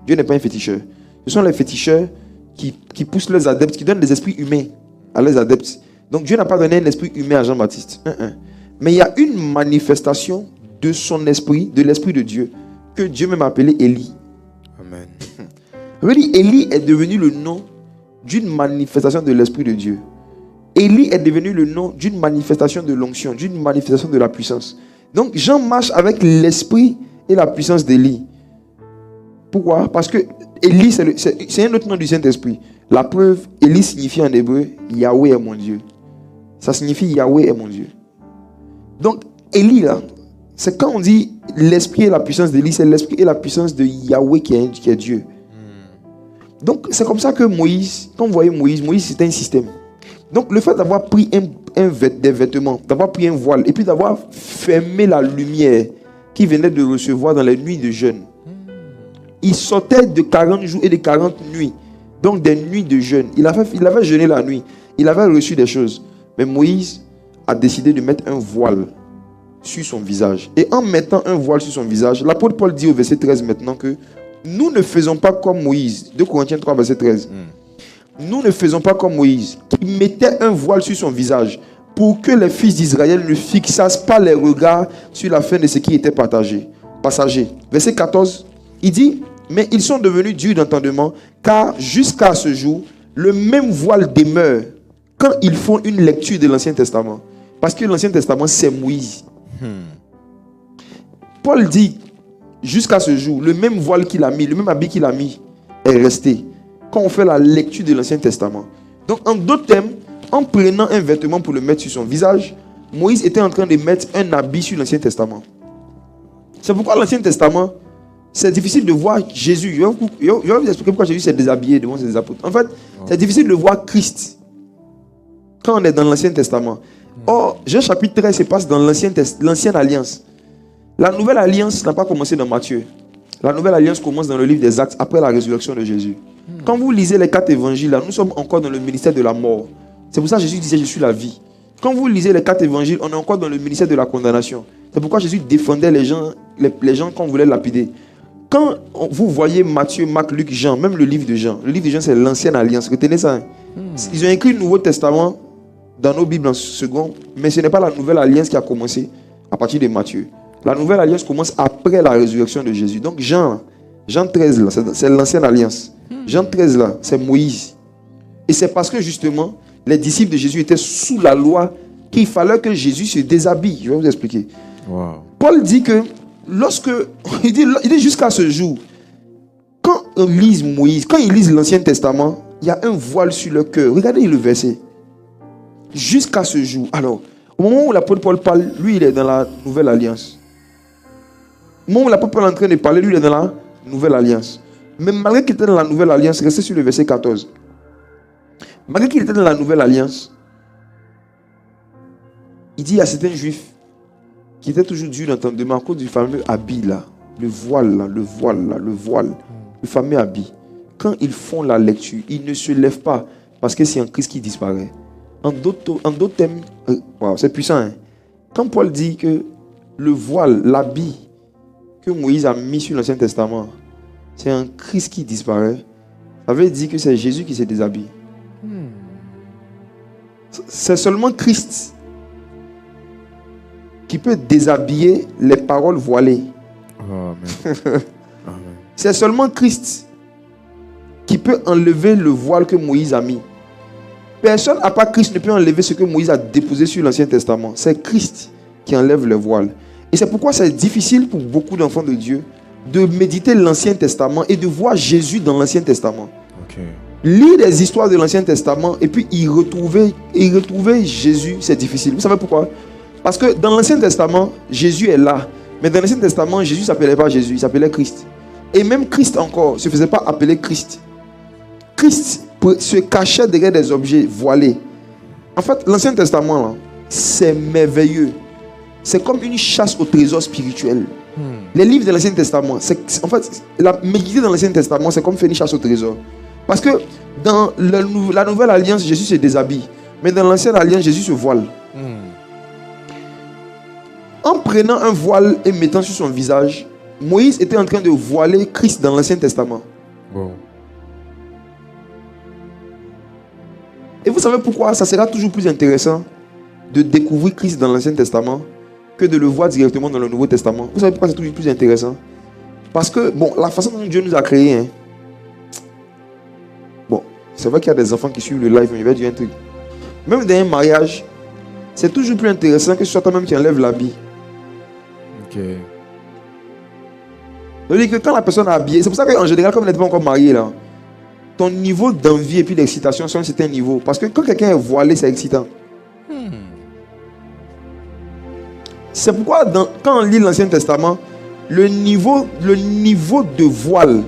Dieu n'est pas un féticheur. Ce sont les féticheurs qui poussent leurs adeptes, qui donnent des esprits humains à leurs adeptes. Donc, Dieu n'a pas donné un esprit humain à Jean-Baptiste. Mais il y a une manifestation de son esprit, de l'esprit de Dieu, que Dieu même a appelé Élie. Amen. Élie est devenu le nom d'une manifestation de l'esprit de Dieu. Élie est devenu le nom d'une manifestation de l'onction, d'une manifestation de la puissance. Donc, Jean marche avec l'esprit et la puissance d'Élie. Pourquoi? Parce que Élie, c'est un autre nom du Saint-Esprit. La preuve, Élie signifie en hébreu, Yahweh est mon Dieu. Ça signifie Yahweh est mon Dieu. Donc, Élie, là, c'est quand on dit l'esprit et la puissance d'Élie, c'est l'esprit et la puissance de Yahweh qui est Dieu. Donc, c'est comme ça que Moïse, quand vous voyez Moïse, c'était un système. Donc, le fait d'avoir pris des vêtements, d'avoir pris un voile, et puis d'avoir fermé la lumière qu'il venait de recevoir dans les nuits de jeûne. Il sortait de 40 jours et de 40 nuits. Donc, des nuits de jeûne. Il avait jeûné la nuit. Il avait reçu des choses. Mais Moïse a décidé de mettre un voile sur son visage. Et en mettant un voile sur son visage, l'apôtre Paul dit au verset 13 maintenant que nous ne faisons pas comme Moïse. 2 Corinthiens 3, verset 13. Nous ne faisons pas comme Moïse, qui mettait un voile sur son visage pour que les fils d'Israël ne fixassent pas les regards sur la fin de ce qui était passager. Verset 14, il dit, mais ils sont devenus durs d'entendement, car jusqu'à ce jour, le même voile demeure quand ils font une lecture de l'Ancien Testament. Parce que l'Ancien Testament, c'est Moïse. Paul dit, jusqu'à ce jour, le même voile qu'il a mis, le même habit qu'il a mis, est resté. Quand on fait la lecture de l'Ancien Testament. Donc, en d'autres termes, en prenant un vêtement pour le mettre sur son visage, Moïse était en train de mettre un habit sur l'Ancien Testament. C'est pourquoi l'Ancien Testament, c'est difficile de voir Jésus. Je vais vous expliquer pourquoi Jésus s'est déshabillé devant ses apôtres. En fait, c'est difficile de voir Christ quand on est dans l'Ancien Testament. Or, Jean chapitre 13 se passe dans l'Ancienne Alliance. La Nouvelle Alliance n'a pas commencé dans Matthieu. La Nouvelle Alliance commence dans le livre des Actes après la résurrection de Jésus. Quand vous lisez les 4 évangiles, là, nous sommes encore dans le ministère de la mort. C'est pour ça que Jésus disait, je suis la vie. Quand vous lisez les 4 évangiles, on est encore dans le ministère de la condamnation. C'est pourquoi Jésus défendait les gens qu'on voulait lapider. Quand vous voyez Matthieu, Marc, Luc, Jean, même le livre de Jean, c'est l'Ancienne Alliance. Retenez ça. Ils ont écrit le Nouveau Testament dans nos Bibles en second, mais ce n'est pas la Nouvelle Alliance qui a commencé à partir de Matthieu. La Nouvelle Alliance commence après la résurrection de Jésus. Donc Jean 13, là, c'est l'Ancienne Alliance. Jean 13, là, c'est Moïse. Et c'est parce que justement, les disciples de Jésus étaient sous la loi qu'il fallait que Jésus se déshabille. Je vais vous expliquer. Wow. Paul dit que il dit jusqu'à ce jour, quand on lise Moïse, quand ils lisent l'Ancien Testament, il y a un voile sur le cœur. Regardez le verset. Jusqu'à ce jour. Alors, au moment où l'apôtre Paul parle, lui, il est dans la Nouvelle Alliance. Au moment où l'apôtre Paul est en train de parler, lui, il est dans la Nouvelle Alliance. Mais malgré qu'il était dans la Nouvelle Alliance, restez sur le verset 14. Malgré qu'il était dans la Nouvelle Alliance, il dit à certains juifs qui étaient toujours durs d'entendement à cause du fameux habit là, le voile, le fameux habit. Quand ils font la lecture, ils ne se lèvent pas parce que c'est en Christ qui disparaît. En d'autres thèmes, wow, c'est puissant. Hein? Quand Paul dit que le voile, l'habit que Moïse a mis sur l'Ancien Testament, c'est un Christ qui disparaît, ça veut dire que c'est Jésus qui se déshabille. C'est seulement Christ qui peut déshabiller les paroles voilées. Amen. C'est seulement Christ qui peut enlever le voile que Moïse a mis. Personne à part Christ ne peut enlever ce que Moïse a déposé sur l'Ancien Testament. C'est Christ qui enlève le voile. Et c'est pourquoi c'est difficile pour beaucoup d'enfants de Dieu de méditer l'Ancien Testament et de voir Jésus dans l'Ancien Testament. Okay. Lire les histoires de l'Ancien Testament et puis y retrouver Jésus, c'est difficile. Vous savez pourquoi? Parce que dans l'Ancien Testament, Jésus est là. Mais dans l'Ancien Testament, Jésus ne s'appelait pas Jésus, il s'appelait Christ. Et même Christ encore ne se faisait pas appeler Christ. Christ se cachait derrière des objets voilés. En fait, l'Ancien Testament, là, c'est merveilleux. C'est comme une chasse au trésor spirituel. Les livres de l'Ancien Testament, en fait, la méditer dans l'Ancien Testament, c'est comme faire une chasse au trésor. Parce que dans la nouvelle alliance, Jésus se déshabille. Mais dans l'ancienne alliance, Jésus se voile. En prenant un voile et mettant sur son visage, Moïse était en train de voiler Christ dans l'Ancien Testament. Bon. Et vous savez pourquoi ça sera toujours plus intéressant de découvrir Christ dans l'Ancien Testament que de le voir directement dans le Nouveau Testament. Vous savez pourquoi c'est toujours plus intéressant? Parce que, bon, la façon dont Dieu nous a créés, hein, bon, c'est vrai qu'il y a des enfants qui suivent le live, mais je vais dire un truc. Même dans un mariage, c'est toujours plus intéressant que ce soit toi-même qui enlève l'habit. Ok. C'est-à-dire que quand la personne est habillée, c'est pour ça qu'en général, comme elle n'est pas encore mariée, là, ton niveau d'envie et puis d'excitation sont à un certain niveau. Parce que quand quelqu'un est voilé, c'est excitant. C'est pourquoi quand on lit l'Ancien Testament, le niveau de voile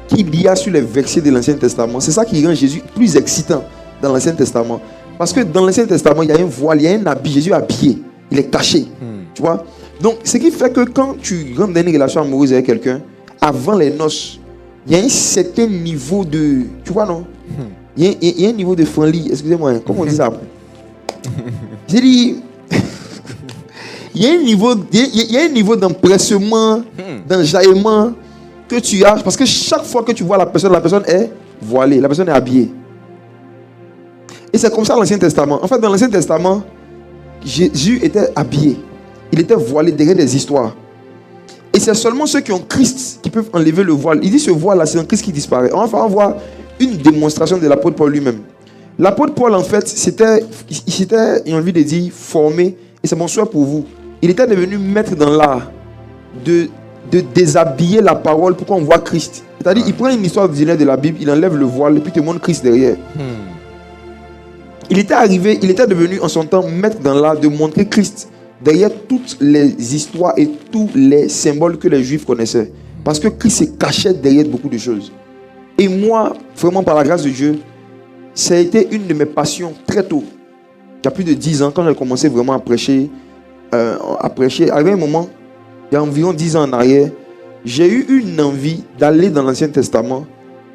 qu'il y a sur les versets de l'Ancien Testament, c'est ça qui rend Jésus plus excitant dans l'Ancien Testament. Parce que dans l'Ancien Testament, il y a un voile, il y a un habit. Jésus est habillé, il est caché. Tu vois? Donc, ce qui fait que quand tu rentres dans une relation amoureuse avec quelqu'un, avant les noces, il y a un certain niveau de... Tu vois, non? Il y a un niveau de friendly. Excusez-moi, comment on dit ça? J'ai dit... Il y a un niveau d'empressement, d'enjaillement que tu as. Parce que chaque fois que tu vois la personne est voilée, la personne est habillée. Et c'est comme ça dans l'Ancien Testament. En fait, dans l'Ancien Testament, Jésus était habillé. Il était voilé derrière des histoires. Et c'est seulement ceux qui ont Christ qui peuvent enlever le voile. Il dit ce voile-là, c'est un Christ qui disparaît. On va voir une démonstration de l'apôtre Paul lui-même. L'apôtre Paul, en fait, il s'était, j'ai envie de dire, formé. Et c'est mon souhait pour vous. Il était devenu maître dans l'art de déshabiller la parole pour qu'on voit Christ. C'est-à-dire, il prend une histoire ordinaire de la Bible, il enlève le voile et puis te montre Christ derrière. Il était devenu en son temps maître dans l'art de montrer Christ derrière toutes les histoires et tous les symboles que les Juifs connaissaient. Parce que Christ se cachait derrière beaucoup de choses. Et moi, vraiment par la grâce de Dieu, ça a été une de mes passions très tôt. Il y a plus de 10 ans, quand j'ai commencé vraiment à prêcher, arrivé un moment, il y a environ 10 ans en arrière, j'ai eu une envie d'aller dans l'Ancien Testament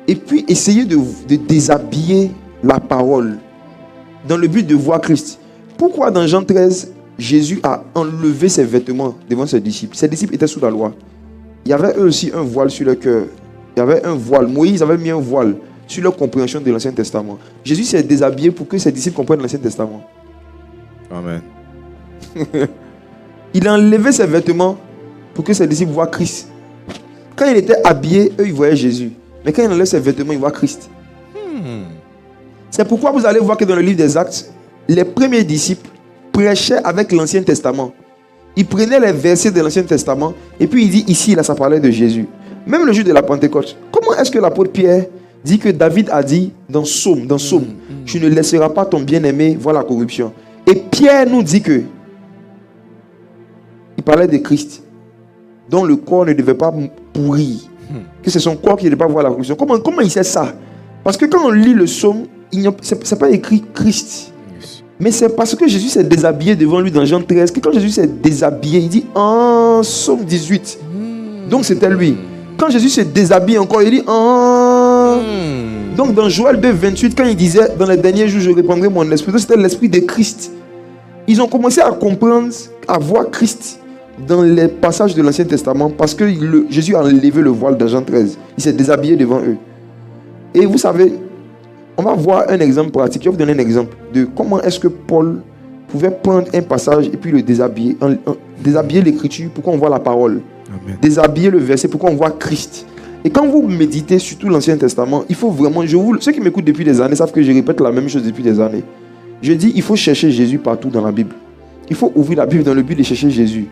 et puis essayer de déshabiller la parole dans le but de voir Christ. Pourquoi dans Jean 13, Jésus a enlevé ses vêtements devant ses disciples? Ses disciples étaient sous la loi. Il y avait eux aussi un voile sur leur cœur. Il y avait un voile. Moïse avait mis un voile sur leur compréhension de l'Ancien Testament. Jésus s'est déshabillé pour que ses disciples comprennent l'Ancien Testament. Amen. Il a enlevé ses vêtements pour que ses disciples voient Christ. Quand il était habillé, eux, ils voyaient Jésus. Mais quand il enlève ses vêtements, ils voient Christ. C'est pourquoi vous allez voir que dans le livre des Actes, les premiers disciples prêchaient avec l'Ancien Testament. Ils prenaient les versets de l'Ancien Testament et puis il dit ici, là, ça parlait de Jésus. Même le jour de la Pentecôte, comment est-ce que l'apôtre Pierre dit que David a dit dans Psaume, tu ne laisseras pas ton bien-aimé voir la corruption. Et Pierre nous dit que il parlait de Christ, dont le corps ne devait pas pourrir, que c'est son corps qui ne devait pas voir la corruption. Comment il sait ça? Parce que quand on lit le psaume, ce n'est pas écrit Christ. Mais c'est parce que Jésus s'est déshabillé devant lui dans Jean 13, que quand Jésus s'est déshabillé, il dit en Psaume 18. Donc c'était lui. Quand Jésus se déshabille encore, il dit en... Donc dans Joël 2, 28, quand il disait dans les derniers jours je répandrai mon esprit, c'était l'esprit de Christ. Ils ont commencé à comprendre, à voir Christ dans les passages de l'Ancien Testament parce que Jésus a enlevé le voile dans Jean 13. Il s'est déshabillé devant eux. Et vous savez, on va voir un exemple pratique. Je vais vous donner un exemple de comment est-ce que Paul pouvait prendre un passage et puis le déshabiller. Déshabiller l'écriture pour qu'on voit la parole. Amen. Déshabiller le verset pour qu'on voit Christ. Et quand vous méditez sur tout l'Ancien Testament, il faut vraiment... Ceux qui m'écoutent depuis des années savent que je répète la même chose depuis des années. Je dis, il faut chercher Jésus partout dans la Bible. Il faut ouvrir la Bible dans le but de chercher Jésus.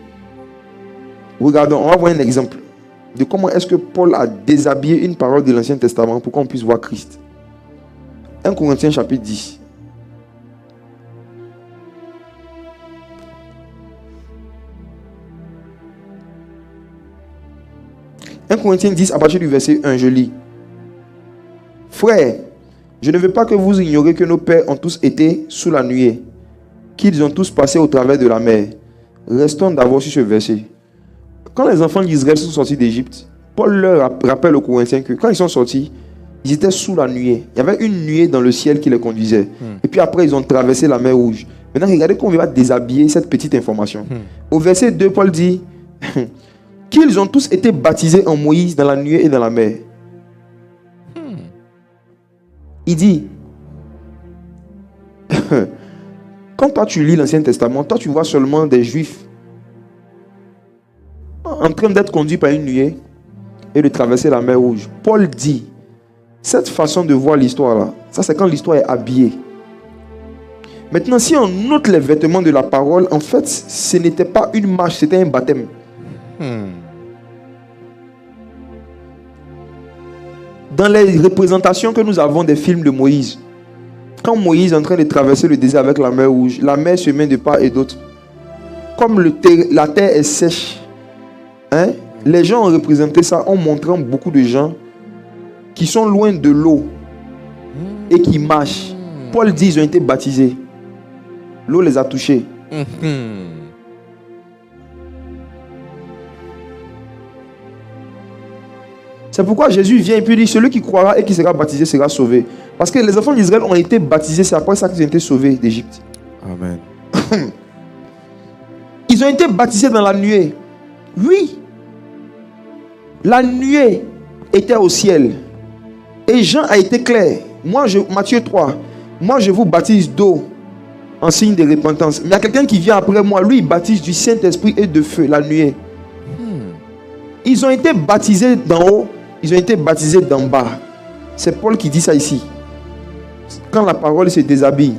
Regardons, on va voir un exemple de comment est-ce que Paul a déshabillé une parole de l'Ancien Testament pour qu'on puisse voir Christ. 1 Corinthiens chapitre 10. « 1 Corinthiens 10, à partir du verset 1, je lis. « Frères, je ne veux pas que vous ignoriez que nos pères ont tous été sous la nuée, qu'ils ont tous passé au travers de la mer. Restons d'abord sur ce verset. Quand les enfants d'Israël sont sortis d'Égypte, Paul leur rappelle aux Corinthiens que quand ils sont sortis, ils étaient sous la nuée. Il y avait une nuée dans le ciel qui les conduisait. Et puis après, ils ont traversé la mer Rouge. Maintenant, regardez comment il va déshabiller cette petite information. Au verset 2, Paul dit qu'ils ont tous été baptisés en Moïse dans la nuée et dans la mer. Il dit, quand toi tu lis l'Ancien Testament, toi tu vois seulement des Juifs en train d'être conduits par une nuée et de traverser la mer Rouge. Paul dit, cette façon de voir l'histoire là, ça c'est quand l'histoire est habillée. Maintenant, si on note les vêtements de la parole, en fait, ce n'était pas une marche, c'était un baptême. Dans les représentations que nous avons des films de Moïse, quand Moïse est en train de traverser le désert avec la mer Rouge, la mer se met de part et d'autre. Comme la terre est sèche, les gens ont représenté ça en montrant beaucoup de gens qui sont loin de l'eau et qui marchent. Paul dit qu'ils ont été baptisés. L'eau les a touchés. C'est pourquoi Jésus vient et puis dit, celui qui croira et qui sera baptisé sera sauvé. Parce que les enfants d'Israël ont été baptisés, c'est après ça qu'ils ont été sauvés d'Égypte. Amen. Ils ont été baptisés dans la nuée. Oui. La nuée était au ciel. Et Jean a été clair. Matthieu 3. Moi, je vous baptise d'eau en signe de repentance. Mais il y a quelqu'un qui vient après moi. Lui, il baptise du Saint-Esprit et de feu, la nuée. Ils ont été baptisés d'en haut. Ils ont été baptisés d'en bas. C'est Paul qui dit ça ici. Quand la parole se déshabille,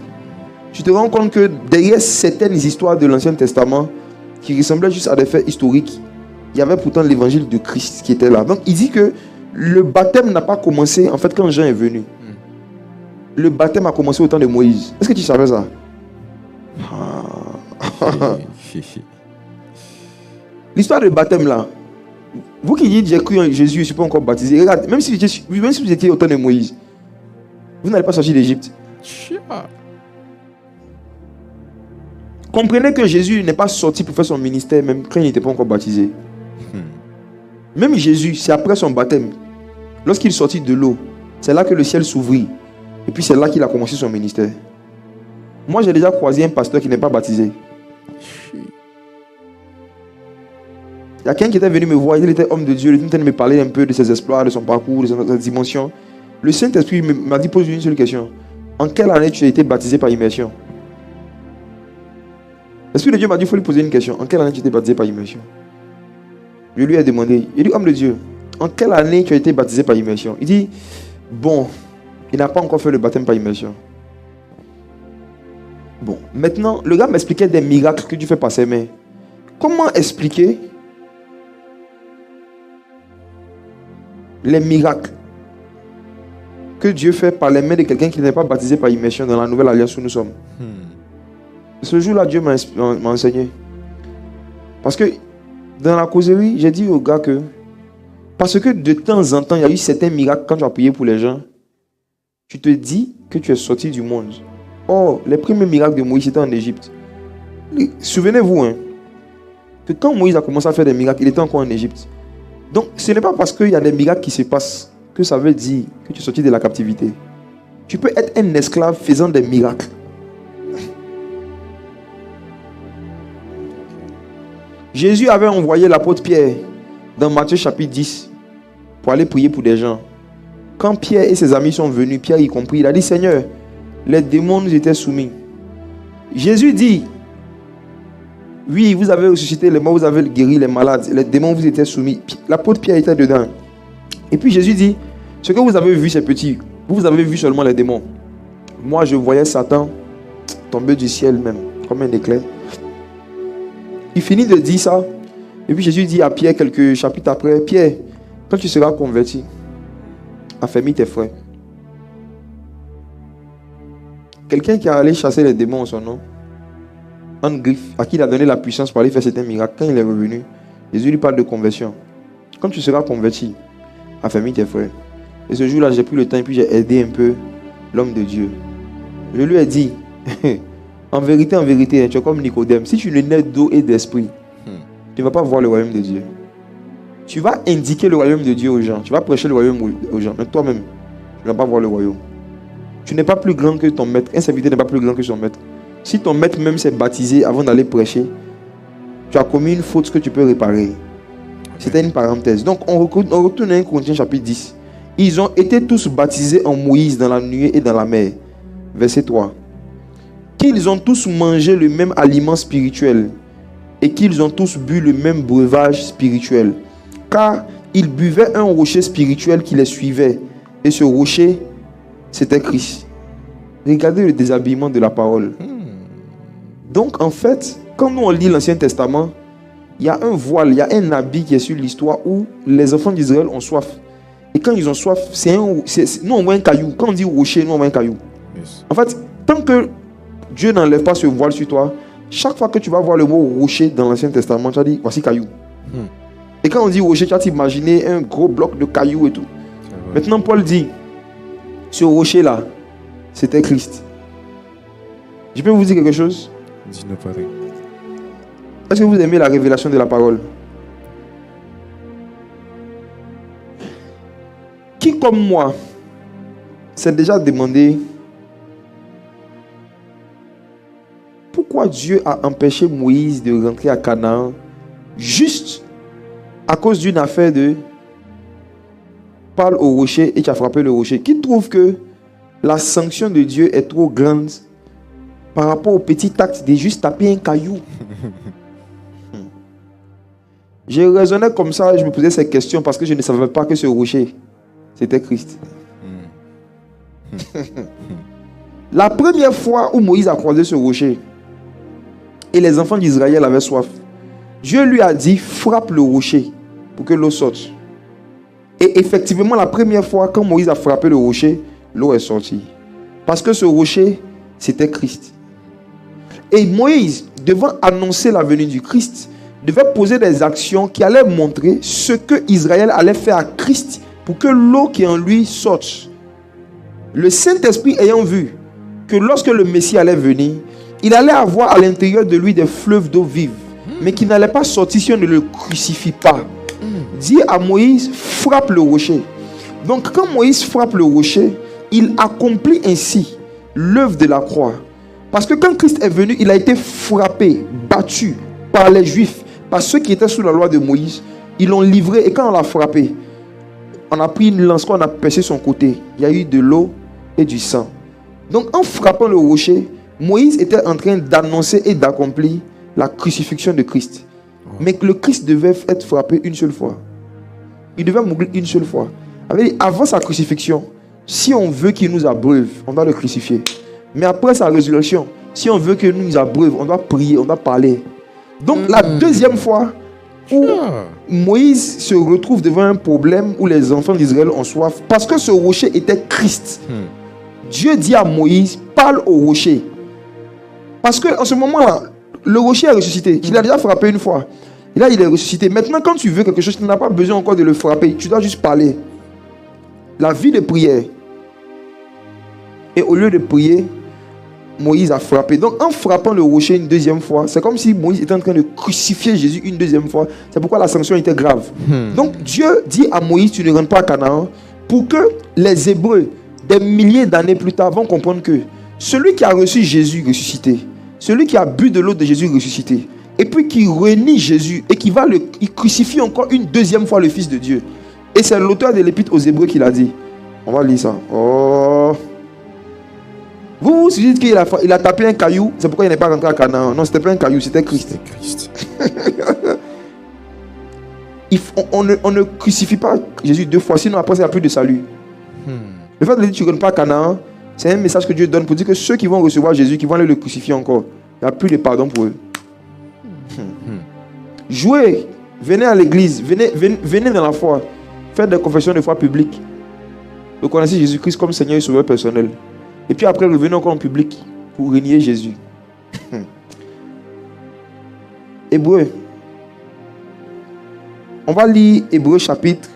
tu te rends compte que derrière certaines histoires de l'Ancien Testament qui ressemblaient juste à des faits historiques, il y avait pourtant l'évangile de Christ qui était là. Donc il dit que le baptême n'a pas commencé en fait quand Jean est venu. Le baptême a commencé au temps de Moïse. Est-ce que tu savais ça? L'histoire du baptême là, vous qui dites j'ai cru en Jésus, je ne suis pas encore baptisé. Regarde, même si vous étiez au temps de Moïse, vous n'allez pas sortir d'Égypte. Comprenez que Jésus n'est pas sorti pour faire son ministère même quand il n'était pas encore baptisé. Même Jésus, c'est après son baptême. Lorsqu'il est sorti de l'eau, c'est là que le ciel s'ouvrit. Et puis c'est là qu'il a commencé son ministère. Moi, j'ai déjà croisé un pasteur qui n'est pas baptisé. Il y a quelqu'un qui était venu me voir, il était homme de Dieu, il était en train de me parler un peu de ses exploits, de son parcours, de ses dimensions. Le Saint-Esprit m'a dit, pose une seule question. En quelle année tu as été baptisé par immersion? L'Esprit de Dieu m'a dit, il faut lui poser une question. En quelle année tu as été baptisé par immersion? Je lui ai demandé, il dit, homme de Dieu, en quelle année tu as été baptisé par immersion? Il dit, bon, il n'a pas encore fait le baptême par immersion. Bon, maintenant, le gars m'expliquait des miracles que Dieu fait par ses mains. Comment expliquer les miracles que Dieu fait par les mains de quelqu'un qui n'est pas baptisé par immersion dans la nouvelle alliance où nous sommes? Ce jour-là, Dieu m'a enseigné. Parce que dans la causerie, j'ai dit au gars que parce que de temps en temps, il y a eu certains miracles quand tu as prié pour les gens. Tu te dis que tu es sorti du monde. Oh, les premiers miracles de Moïse étaient en Égypte. Souvenez-vous, que quand Moïse a commencé à faire des miracles, il était encore en Égypte. Donc, ce n'est pas parce qu'il y a des miracles qui se passent que ça veut dire que tu es sorti de la captivité. Tu peux être un esclave faisant des miracles. Jésus avait envoyé l'apôtre Pierre dans Matthieu chapitre 10 pour aller prier pour des gens. Quand Pierre et ses amis sont venus, Pierre y compris, il a dit, Seigneur, les démons nous étaient soumis. Jésus dit, oui, vous avez ressuscité les morts, vous avez guéri les malades, les démons vous étaient soumis. L'apôtre Pierre était dedans. Et puis Jésus dit, ce que vous avez vu c'est petit, vous avez vu seulement les démons. Moi je voyais Satan tomber du ciel même, comme un éclair. Il finit de dire ça. Et puis Jésus dit à Pierre quelques chapitres après, Pierre, quand tu seras converti, affermis tes frères. Quelqu'un qui est allé chasser les démons en son nom, en griffe, à qui il a donné la puissance pour aller faire certains miracles, quand il est revenu, Jésus lui parle de conversion. Quand tu seras converti, affermis tes frères. Et ce jour-là, j'ai pris le temps et puis j'ai aidé un peu l'homme de Dieu. Je lui ai dit, en vérité, tu es comme Nicodème. Si tu ne nais d'eau et d'esprit, tu ne vas pas voir le royaume de Dieu. Tu vas indiquer le royaume de Dieu aux gens. Tu vas prêcher le royaume aux gens. Mais toi-même, tu ne vas pas voir le royaume. Tu n'es pas plus grand que ton maître. Un serviteur n'est pas plus grand que son maître. Si ton maître même s'est baptisé avant d'aller prêcher, tu as commis une faute que tu peux réparer. C'était une parenthèse. Donc, on retourne à 1 Corinthiens chapitre 10. Ils ont été tous baptisés en Moïse dans la nuée et dans la mer. Verset 3. Qu'ils ont tous mangé le même aliment spirituel et qu'ils ont tous bu le même breuvage spirituel. Car ils buvaient un rocher spirituel qui les suivait. Et ce rocher, c'était Christ. Regardez le déshabillement de la parole. Donc, en fait, quand nous on lit l'Ancien Testament, il y a un voile, il y a un habit qui est sur l'histoire où les enfants d'Israël ont soif. Et quand ils ont soif, nous on voit un caillou. Quand on dit rocher, nous on voit un caillou. Yes. En fait, tant que Dieu n'enlève pas ce voile sur toi, chaque fois que tu vas voir le mot rocher dans l'Ancien Testament, tu vas dire, voici caillou. Et quand on dit rocher, tu vas t'imaginer un gros bloc de cailloux et tout. Maintenant, Paul dit, ce rocher-là, c'était Christ. Je peux vous dire quelque chose? Dis-nous, Père. Est-ce que vous aimez la révélation de la parole? Qui comme moi s'est déjà demandé pourquoi Dieu a empêché Moïse de rentrer à Canaan juste à cause d'une affaire de parle au rocher et tu as frappé le rocher? Qui trouve que la sanction de Dieu est trop grande par rapport au petit acte de juste taper un caillou? Je raisonnais comme ça et je me posais ces questions parce que je ne savais pas que ce rocher, c'était Christ. La première fois où Moïse a croisé ce rocher et les enfants d'Israël avaient soif, Dieu lui a dit, frappe le rocher pour que l'eau sorte. Et effectivement, la première fois, quand Moïse a frappé le rocher, l'eau est sortie. Parce que ce rocher, c'était Christ. Et Moïse, devant annoncer la venue du Christ, devait poser des actions qui allaient montrer ce que Israël allait faire à Christ pour que l'eau qui est en lui sorte. Le Saint-Esprit ayant vu que lorsque le Messie allait venir, il allait avoir à l'intérieur de lui des fleuves d'eau vive, mais qui n'allaient pas sortir si on ne le crucifie pas. Dit à Moïse, frappe le rocher. Donc quand Moïse frappe le rocher, il accomplit ainsi l'œuvre de la croix. Parce que quand Christ est venu, il a été frappé, battu par les Juifs, par ceux qui étaient sous la loi de Moïse. Ils l'ont livré et quand on l'a frappé, on a pris une lance, on a percé son côté. Il y a eu de l'eau et du sang. Donc en frappant le rocher, Moïse était en train d'annoncer et d'accomplir la crucifixion de Christ. Mais que le Christ devait être frappé une seule fois. Il devait mourir une seule fois. Avant sa crucifixion, si on veut qu'il nous abreuve, on doit le crucifier. Mais après sa résurrection, si on veut qu'il nous abreuve, on doit prier, on doit parler. Donc la deuxième fois où Moïse se retrouve devant un problème où les enfants d'Israël ont soif, parce que ce rocher était Christ. Dieu dit à Moïse, parle au rocher. Parce qu'en ce moment-là, le rocher est ressuscité. Il a déjà frappé une fois. Et là, il est ressuscité. Maintenant, quand tu veux quelque chose, tu n'as pas besoin encore de le frapper. Tu dois juste parler. La vie de prière. Et au lieu de prier, Moïse a frappé. Donc, en frappant le rocher une deuxième fois, c'est comme si Moïse était en train de crucifier Jésus une deuxième fois. C'est pourquoi la sanction était grave. Donc, Dieu dit à Moïse, tu ne rentres pas à Canaan, pour que les Hébreux, des milliers d'années plus tard, vont comprendre que celui qui a reçu Jésus ressuscité, celui qui a bu de l'eau de Jésus ressuscité, et puis qui renie Jésus et qui va il crucifie encore une deuxième fois le Fils de Dieu. Et c'est l'auteur de l'Épître aux Hébreux qui l'a dit. On va lire ça. Oh. Vous dites qu'il a tapé un caillou, c'est pourquoi il n'est pas rentré à Canaan. Non, c'était pas un caillou, c'était Christ. On ne crucifie pas Jésus deux fois, sinon après il n'y a plus de salut. Le fait de dire que tu ne rentres pas à Canaan, c'est un message que Dieu donne pour dire que ceux qui vont recevoir Jésus, qui vont aller le crucifier encore, il n'y a plus de pardon pour eux. Jouez, venez à l'église, venez dans la foi, faites des confessions de foi publiques. Reconnaissez Jésus-Christ comme Seigneur et Sauveur personnel. Et puis après, revenez encore en public pour renier Jésus. Hébreu. On va lire Hébreu chapitre.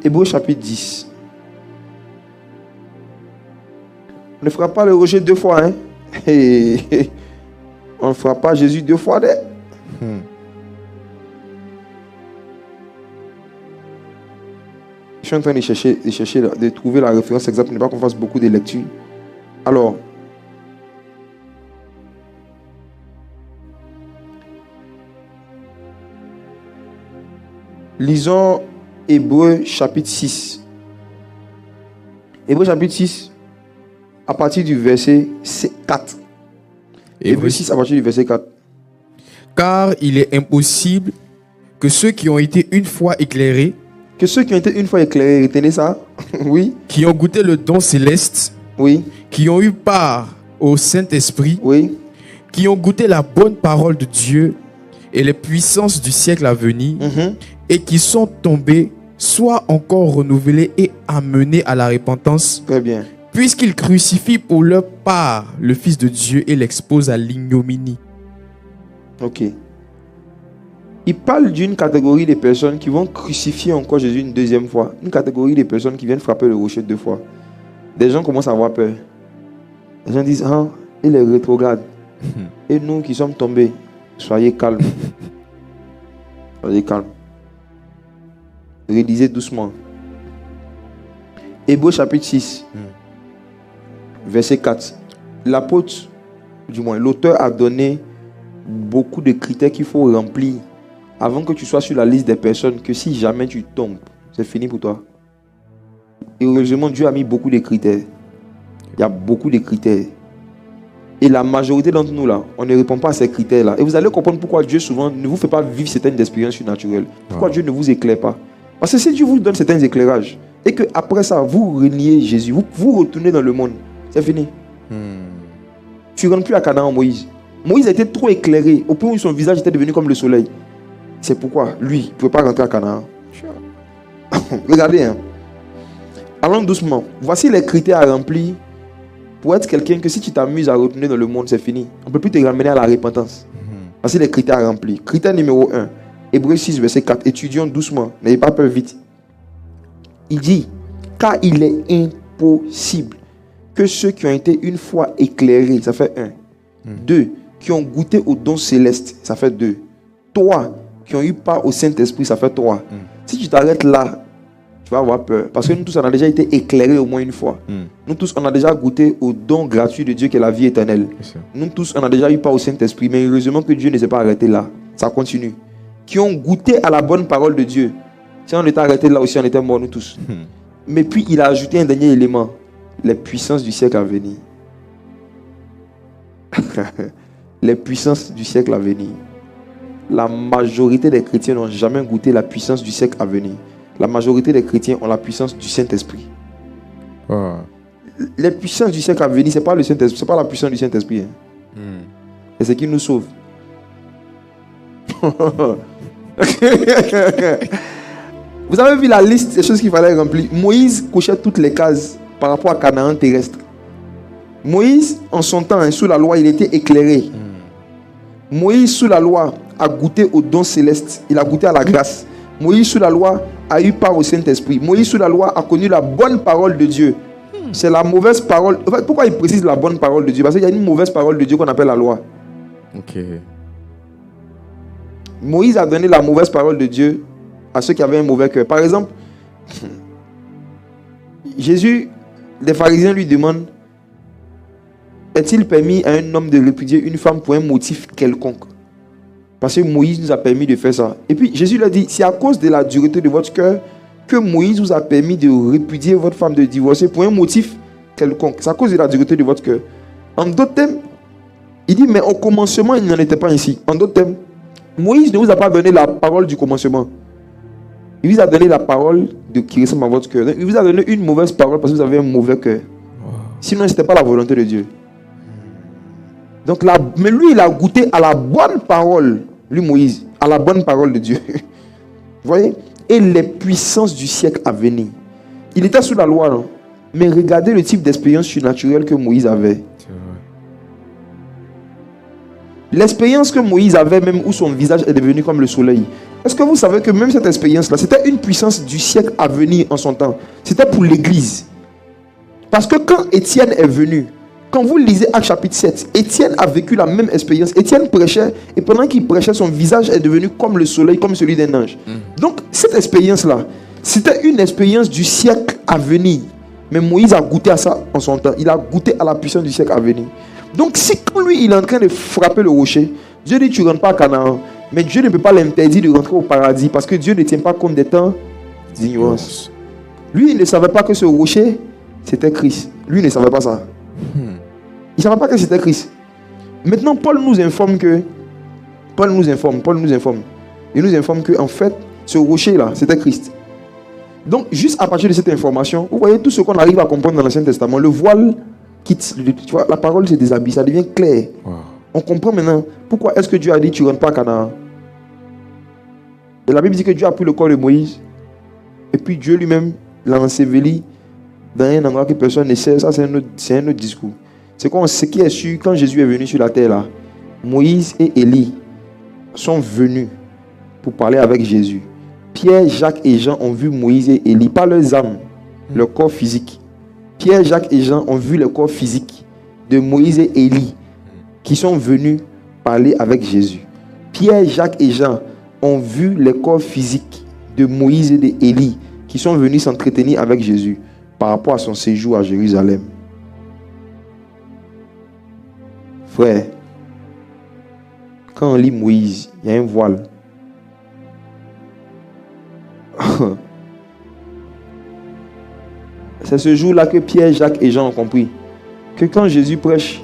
Hébreu chapitre 10. On ne fera pas le rejet deux fois, hein? On ne fera pas Jésus deux fois. Je suis en train de chercher, de trouver la référence exacte pour ne pas qu'on fasse beaucoup de lectures. Alors, lisons Hébreu chapitre 6. Hébreu chapitre 6, à partir du verset 4. Hébreu 6, à partir du verset 4. Car il est impossible que ceux qui ont été une fois éclairés, retenez ça, oui, qui ont goûté le don céleste, oui, qui ont eu part au Saint-Esprit, oui, qui ont goûté la bonne parole de Dieu et les puissances du siècle à venir, et qui sont tombés, soient encore renouvelés et amenés à la repentance. Très bien. Puisqu'ils crucifient pour leur part le Fils de Dieu et l'exposent à l'ignominie. Ok. Il parle d'une catégorie de personnes qui vont crucifier encore Jésus une deuxième fois. Une catégorie de personnes qui viennent frapper le rocher deux fois. Des gens commencent à avoir peur. Les gens disent, ah, il est rétrograde. Et nous qui sommes tombés, soyez calmes. Soyez calmes. Rélisez doucement. Hébreu chapitre 6, verset 4. L'apôtre, du moins l'auteur a donné beaucoup de critères qu'il faut remplir avant que tu sois sur la liste des personnes que si jamais tu tombes, c'est fini pour toi. Et heureusement, Dieu a mis beaucoup de critères. Il y a beaucoup de critères. Et la majorité d'entre nous là, on ne répond pas à ces critères-là. Et vous allez comprendre pourquoi Dieu souvent ne vous fait pas vivre certaines expériences surnaturelles. Pourquoi Dieu ne vous éclaire pas. Parce que si Dieu vous donne certains éclairages et que après ça, vous reniez Jésus, vous retournez dans le monde, c'est fini. Tu ne rentres plus à Canaan, Moïse. Moïse a été trop éclairé au point où son visage était devenu comme le soleil. C'est pourquoi lui, il ne pouvait pas rentrer à Canaan. Regardez, hein. Allons doucement. Voici les critères à remplir pour être quelqu'un que si tu t'amuses à retourner dans le monde, c'est fini. On ne peut plus te ramener à la repentance. Voici les critères à remplir. Critère numéro 1. Hébreu 6, verset 4. Étudions doucement. N'ayez pas peur, vite. Il dit, car il est impossible que ceux qui ont été une fois éclairés, ça fait 1. 2. Qui ont goûté au don céleste, ça fait 2. 3. Qui ont eu part au Saint-Esprit, ça fait 3. Si tu t'arrêtes là, tu vas avoir peur. Parce que nous tous, on a déjà été éclairés au moins une fois. Nous tous, on a déjà goûté au don gratuit de Dieu qui est la vie éternelle. Nous tous, on a déjà eu part au Saint-Esprit. Mais heureusement que Dieu ne s'est pas arrêté là. Ça continue. Qui ont goûté à la bonne parole de Dieu. Si on était arrêté là aussi, on était morts nous tous. Mais puis, il a ajouté un dernier élément. Les puissances du siècle à venir. Les puissances du siècle à venir. La majorité des chrétiens n'ont jamais goûté la puissance du siècle à venir. La majorité des chrétiens ont la puissance du Saint-Esprit. Les puissances du siècle à venir, ce n'est pas le Saint-Esprit, c'est pas la puissance du Saint-Esprit. C'est ce qui nous sauve. Vous avez vu la liste des choses qu'il fallait remplir. Moïse cochait toutes les cases par rapport à Canaan terrestre. Moïse, en son temps, sous la loi, il était éclairé. Moïse, sous la loi, a goûté au don céleste. Il a goûté à la grâce. Moïse, sous la loi, a eu part au Saint-Esprit. Moïse, sous la loi, a connu la bonne parole de Dieu. C'est la mauvaise parole. En fait, pourquoi il précise la bonne parole de Dieu? Parce qu'il y a une mauvaise parole de Dieu qu'on appelle la loi. Ok. Moïse a donné la mauvaise parole de Dieu à ceux qui avaient un mauvais cœur. Par exemple, Jésus, les pharisiens lui demandent, est-il permis à un homme de répudier une femme pour un motif quelconque? Parce que Moïse nous a permis de faire ça. Et puis Jésus leur dit, c'est à cause de la dureté de votre cœur que Moïse vous a permis de répudier votre femme, de divorcer pour un motif quelconque. C'est à cause de la dureté de votre cœur. En d'autres termes, il dit, mais au commencement, il n'en était pas ainsi. En d'autres termes, Moïse ne vous a pas donné la parole du commencement. Il vous a donné la parole qui ressemble à votre cœur. Il vous a donné une mauvaise parole parce que vous avez un mauvais cœur. Sinon, ce n'était pas la volonté de Dieu. Donc, mais lui, il a goûté à la bonne parole, lui Moïse, à la bonne parole de Dieu. Vous voyez? Et les puissances du siècle à venir. Il était sous la loi, non? Mais regardez le type d'expérience surnaturelle que Moïse avait. L'expérience que Moïse avait, même où son visage est devenu comme le soleil. Est-ce que vous savez que même cette expérience-là, c'était une puissance du siècle à venir en son temps? C'était pour l'Église. Parce que quand Étienne est venu, quand vous lisez Actes chapitre 7, Étienne a vécu la même expérience. Étienne prêchait, et pendant qu'il prêchait, son visage est devenu comme le soleil, comme celui d'un ange. Donc, cette expérience-là, c'était une expérience du siècle à venir. Mais Moïse a goûté à ça en son temps. Il a goûté à la puissance du siècle à venir. Donc, si quand lui, il est en train de frapper le rocher, Dieu dit, tu ne rentres pas à Canaan. Mais Dieu ne peut pas l'interdire de rentrer au paradis parce que Dieu ne tient pas compte des temps d'ignorance. Lui, il ne savait pas que ce rocher, c'était Christ. Lui, il ne savait pas ça. Il ne savait pas que c'était Christ. Maintenant, Paul nous informe. Il nous informe que, en fait, ce rocher-là, c'était Christ. Donc, juste à partir de cette information, vous voyez tout ce qu'on arrive à comprendre dans l'Ancien Testament, le voile quitte, tu vois, la parole se déshabille, ça devient clair. Wow. On comprend maintenant pourquoi est-ce que Dieu a dit tu ne rentres pas à Canaan. Et la Bible dit que Dieu a pris le corps de Moïse et puis Dieu lui-même l'a enseveli dans un endroit que personne ne sait. Ça, c'est un autre discours. Ce qui est sûr, quand Jésus est venu sur la terre, là, Moïse et Élie sont venus pour parler avec Jésus. Pierre, Jacques et Jean ont vu Moïse et Élie, pas leurs âmes, leur corps physique. Pierre, Jacques et Jean ont vu le corps physique de Moïse et Élie qui sont venus parler avec Jésus. Pierre, Jacques et Jean ont vu le corps physique de Moïse et d'Élie qui sont venus s'entretenir avec Jésus par rapport à son séjour à Jérusalem. Frère, quand on lit Moïse, il y a un voile. C'est ce jour-là que Pierre, Jacques et Jean ont compris que quand Jésus prêche,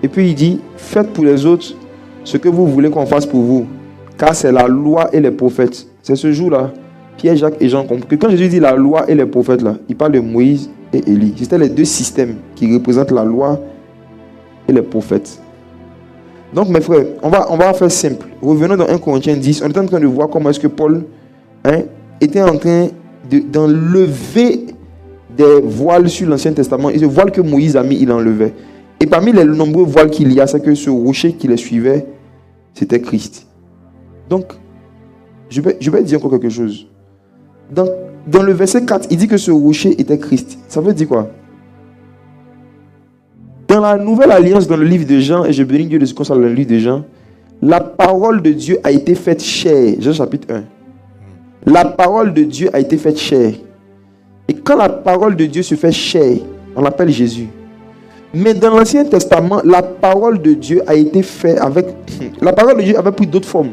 et puis il dit, faites pour les autres ce que vous voulez qu'on fasse pour vous, car c'est la loi et les prophètes. C'est ce jour-là, Pierre, Jacques et Jean ont compris que quand Jésus dit la loi et les prophètes, là, il parle de Moïse et Élie. C'était les deux systèmes qui représentent la loi et les prophètes. Donc mes frères, on va faire simple. Revenons dans 1 Corinthiens 10. On est en train de voir comment est-ce que Paul était en train d'enlever des voiles sur l'Ancien Testament. Et ce voile que Moïse a mis, il enlevait. Et parmi les nombreux voiles qu'il y a, c'est que ce rocher qui les suivait, c'était Christ. Donc, je vais dire encore quelque chose. Dans le verset 4, il dit que ce rocher était Christ. Ça veut dire quoi? Dans la nouvelle alliance, dans le livre de Jean, et je bénis Dieu de ce qu'on soit dans le livre de Jean, la parole de Dieu a été faite chair. Jean chapitre 1. La parole de Dieu a été faite chair. Et quand la parole de Dieu se fait chair, on l'appelle Jésus. Mais dans l'Ancien Testament, la parole de Dieu a été faite avec... La parole de Dieu avait pris d'autres formes,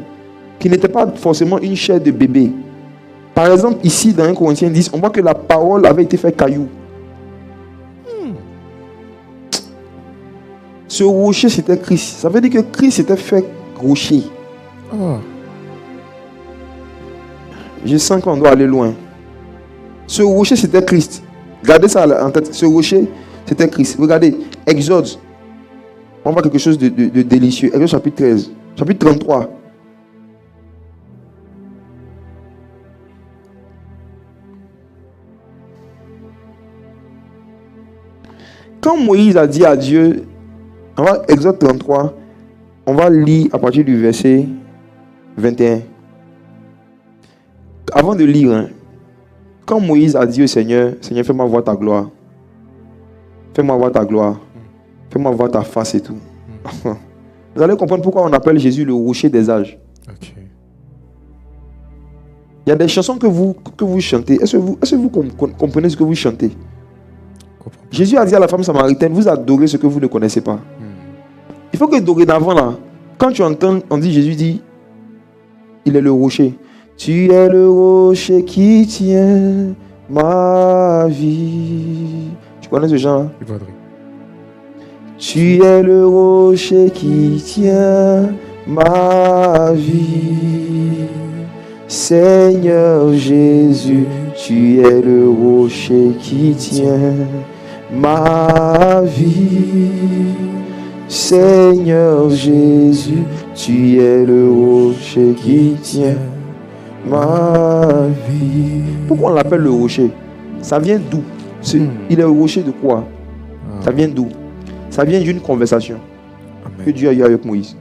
qui n'étaient pas forcément une chair de bébé. Par exemple, ici, dans 1 Corinthiens 10, on voit que la parole avait été faite caillou. Ce rocher, c'était Christ. Ça veut dire que Christ s'était fait rocher. Oh. Je sens qu'on doit aller loin. Ce rocher, c'était Christ. Gardez ça en tête. Ce rocher, c'était Christ. Regardez, Exode. On voit quelque chose de délicieux. Exode chapitre 13. Chapitre 33. Quand Moïse a dit à Dieu, on va Exode 33, on va lire à partir du verset 21. Avant de lire, quand Moïse a dit au Seigneur, Seigneur, fais-moi voir ta gloire. Fais-moi voir ta gloire. Fais-moi voir ta face et tout. Vous allez comprendre pourquoi on appelle Jésus le rocher des âges. Okay. Il y a des chansons que vous chantez. Est-ce que vous comprenez ce que vous chantez? Jésus a dit à la femme samaritaine, vous adorez ce que vous ne connaissez pas. Il faut que dorénavant, là, quand tu entends, on dit, Jésus dit, il est le rocher. Tu es le rocher qui tient ma vie. Tu connais ce genre? Tu es le rocher qui tient ma vie. Seigneur Jésus, tu es le rocher qui tient ma vie. Seigneur Jésus, tu es le rocher qui tient ma vie. Pourquoi on l'appelle le rocher? Ça vient d'où? Il est le rocher de quoi? Ça vient d'où? Ça vient d'une conversation que Dieu a eu avec Moïse.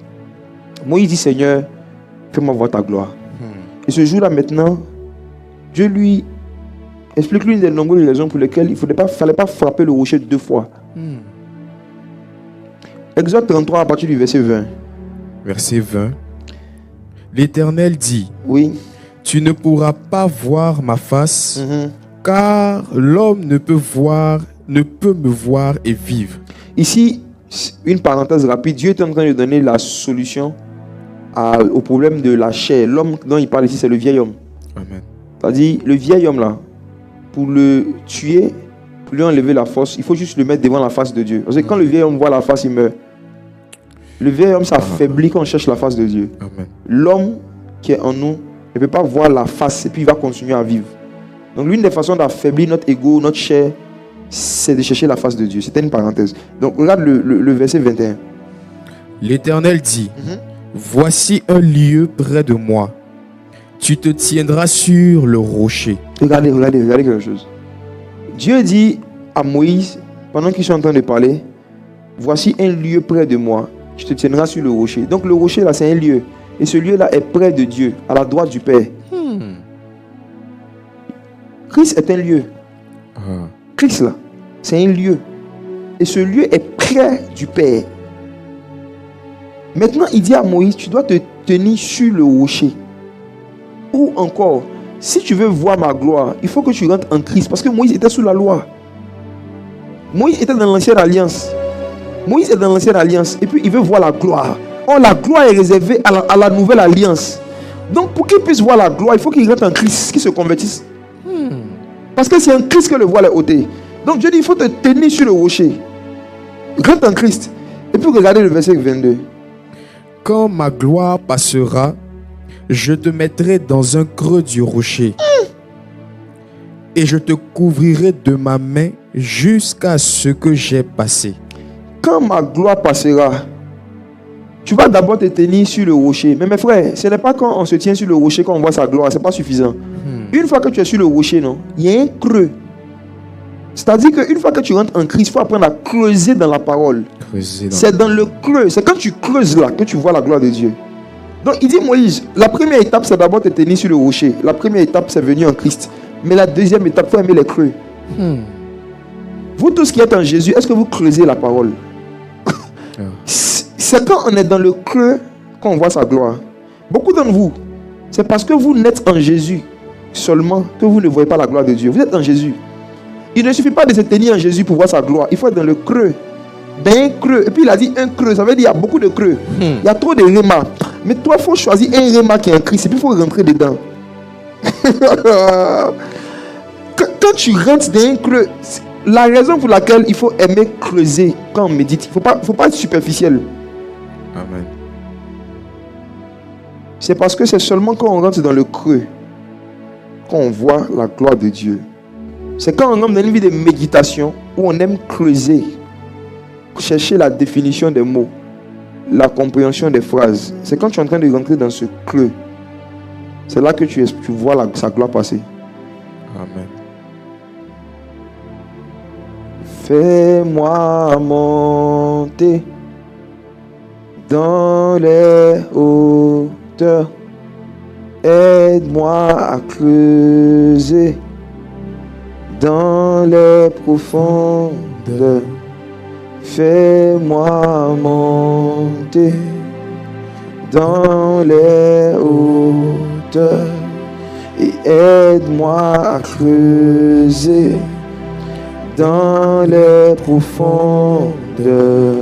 Moïse dit, Seigneur, fais-moi voir ta gloire. Et ce jour-là maintenant, Dieu lui explique l'une des nombreuses raisons pour lesquelles il ne fallait pas frapper le rocher 2 fois. Exode 33 à partir du verset 20. Verset 20. L'Éternel dit, oui, tu ne pourras pas voir ma face, car l'homme ne peut me voir et vivre. Ici, une parenthèse rapide, Dieu est en train de donner la solution au problème de la chair. L'homme dont il parle ici, c'est le vieil homme. Amen. C'est-à-dire, le vieil homme là, pour le tuer, pour lui enlever la force, il faut juste le mettre devant la face de Dieu. Parce que quand le vieil homme voit la face, il meurt. Le vieil homme s'affaiblit quand on cherche la face de Dieu. Amen. L'homme qui est en nous ne peut pas voir la face et puis il va continuer à vivre. Donc l'une des façons d'affaiblir notre ego, notre chair, c'est de chercher la face de Dieu. C'était une parenthèse. Donc regarde le verset 21. L'Éternel dit, voici un lieu près de moi. Tu te tiendras sur le rocher. Regardez quelque chose. Dieu dit à Moïse, pendant qu'ils sont en train de parler, voici un lieu près de moi. Tu te tiendras sur le rocher. Donc le rocher là, c'est un lieu. Et ce lieu-là est près de Dieu, à la droite du Père. Christ est un lieu. Christ là, c'est un lieu. Et ce lieu est près du Père. Maintenant, il dit à Moïse, tu dois te tenir sur le rocher. Ou encore, si tu veux voir ma gloire, il faut que tu rentres en Christ. Parce que Moïse était sous la loi. Moïse était dans l'ancienne alliance. Moïse est dans l'ancienne alliance. Et puis il veut voir la gloire. Or, la gloire est réservée à la nouvelle alliance. Donc, pour qu'il puisse voir la gloire, il faut qu'il rentre en Christ, qu'il se convertisse. Parce que c'est en Christ que le voile est ôté. Donc, Dieu dit, il faut te tenir sur le rocher. Rentre en Christ. Et puis, regardez le verset 22. Quand ma gloire passera, je te mettrai dans un creux du rocher. Et je te couvrirai de ma main jusqu'à ce que j'ai passé. Quand ma gloire passera, tu vas d'abord te tenir sur le rocher. Mais mes frères, ce n'est pas quand on se tient sur le rocher qu'on voit sa gloire. Ce n'est pas suffisant. Une fois que tu es sur le rocher, non, il y a un creux. C'est-à-dire qu'une fois que tu rentres en Christ, il faut apprendre à creuser dans la parole. C'est dans le creux. C'est quand tu creuses là que tu vois la gloire de Dieu. Donc il dit Moïse, la première étape c'est d'abord te tenir sur le rocher. La première étape c'est venir en Christ. Mais la deuxième étape, il faut aimer les creux. Vous tous qui êtes en Jésus, est-ce que vous creusez la parole? C'est quand on est dans le creux qu'on voit sa gloire. Beaucoup d'entre vous, c'est parce que vous n'êtes en Jésus seulement que vous ne voyez pas la gloire de Dieu. Vous êtes en Jésus. Il ne suffit pas de se tenir en Jésus pour voir sa gloire. Il faut être dans le creux. Dans un creux. Et puis il a dit un creux. Ça veut dire qu'il y a beaucoup de creux. Il y a trop de rémas. Mais toi, il faut choisir un réma qui est en Christ. Et puis il faut rentrer dedans. Quand tu rentres dans un creux, la raison pour laquelle il faut aimer creuser quand on médite, il ne faut pas être superficiel. Amen. C'est parce que c'est seulement quand on rentre dans le creux qu'on voit la gloire de Dieu. C'est quand on entre dans une vie de méditation où on aime creuser, chercher la définition des mots, la compréhension des phrases. C'est quand tu es en train de rentrer dans ce creux. C'est là que tu vois sa gloire passer. Amen. Fais-moi monter dans les hauteurs. Aide-moi à creuser dans les profondeurs. Fais-moi monter dans les hauteurs et aide-moi à creuser dans les profondeurs.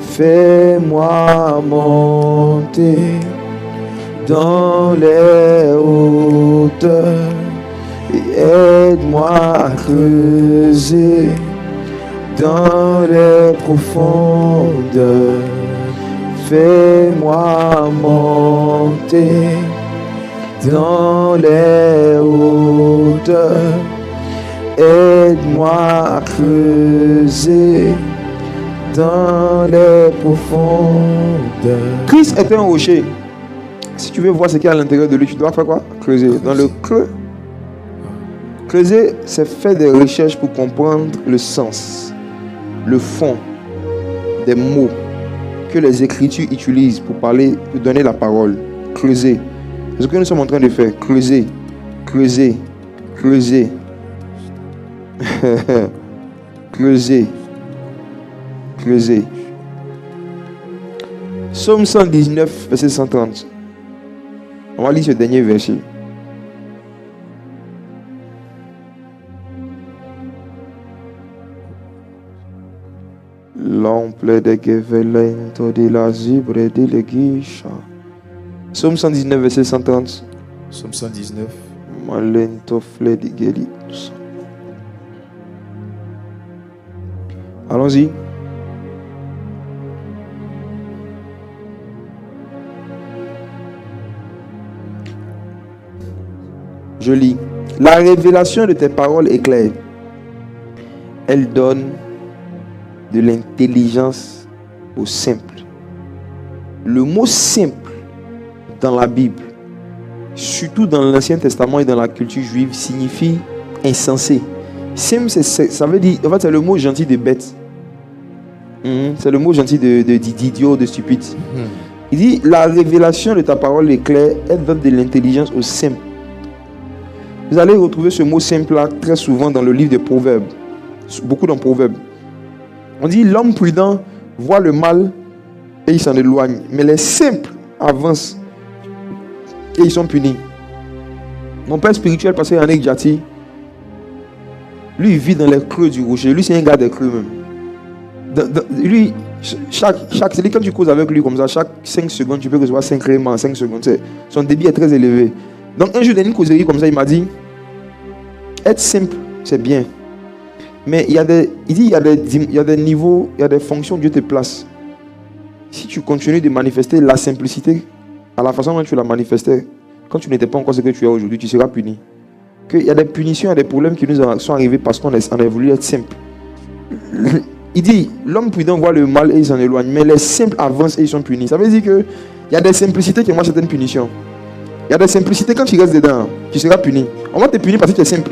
Fais-moi monter dans les hauteurs et aide-moi à creuser dans les profondeurs. Fais-moi monter dans les hauteurs. Aide-moi à creuser dans les profondeurs. Christ est un rocher. Si tu veux voir ce qu'il y a à l'intérieur de lui, tu dois faire quoi? Creuser. Dans le creux. Creuser, c'est faire des recherches pour comprendre le sens, le fond des mots que les Écritures utilisent pour parler, pour donner la parole. Creuser. C'est ce que nous sommes en train de faire. Creuser. Creuser. Creuser. Creuser. Creuser. Psaume 119, verset 130. On va lire ce dernier verset. L'ample de Gevelento de la Zibre de l'Eguisha. Psaume 119, verset 130. Psaume 119. Malento fle de Gelitus. Allons-y. Je lis. La révélation de tes paroles est claire. Elle donne de l'intelligence au simple. Le mot simple dans la Bible, surtout dans l'Ancien Testament et dans la culture juive, signifie insensé. Simple, ça veut dire, en fait, c'est le mot gentil de bête. C'est le mot gentil d'idiot, de stupide. Il dit, la révélation de ta parole est claire, elle donne de l'intelligence au simple. Vous allez retrouver ce mot simple là très souvent dans le livre des Proverbes. Beaucoup dans Proverbes. On dit, l'homme prudent voit le mal et il s'en éloigne. Mais les simples avancent et ils sont punis. Mon père spirituel, pasteur Yannick Jati, lui il vit dans les creux du rocher. Lui c'est un gars des creux même. Lui, c'est quand tu causes avec lui comme ça, chaque 5 secondes, tu peux recevoir 5 rayons en 5 secondes. Son débit est très élevé. Donc un jour, dans une causerie comme ça, il m'a dit, être simple, c'est bien. Mais il y a des niveaux, il y a des fonctions que Dieu te place. Si tu continues de manifester la simplicité à la façon dont tu l'as manifesté, quand tu n'étais pas encore ce que tu es aujourd'hui, tu seras puni. Il y a des punitions, il y a des problèmes qui nous sont arrivés parce qu'on a voulu être simple. Il dit, l'homme prudent voit le mal et il s'en éloigne, mais les simples avancent et ils sont punis. Ça veut dire qu'il y a des simplicités qui ont certaines punitions. Il y a des simplicités, quand tu restes dedans, tu seras puni. On va te punir parce que tu es simple.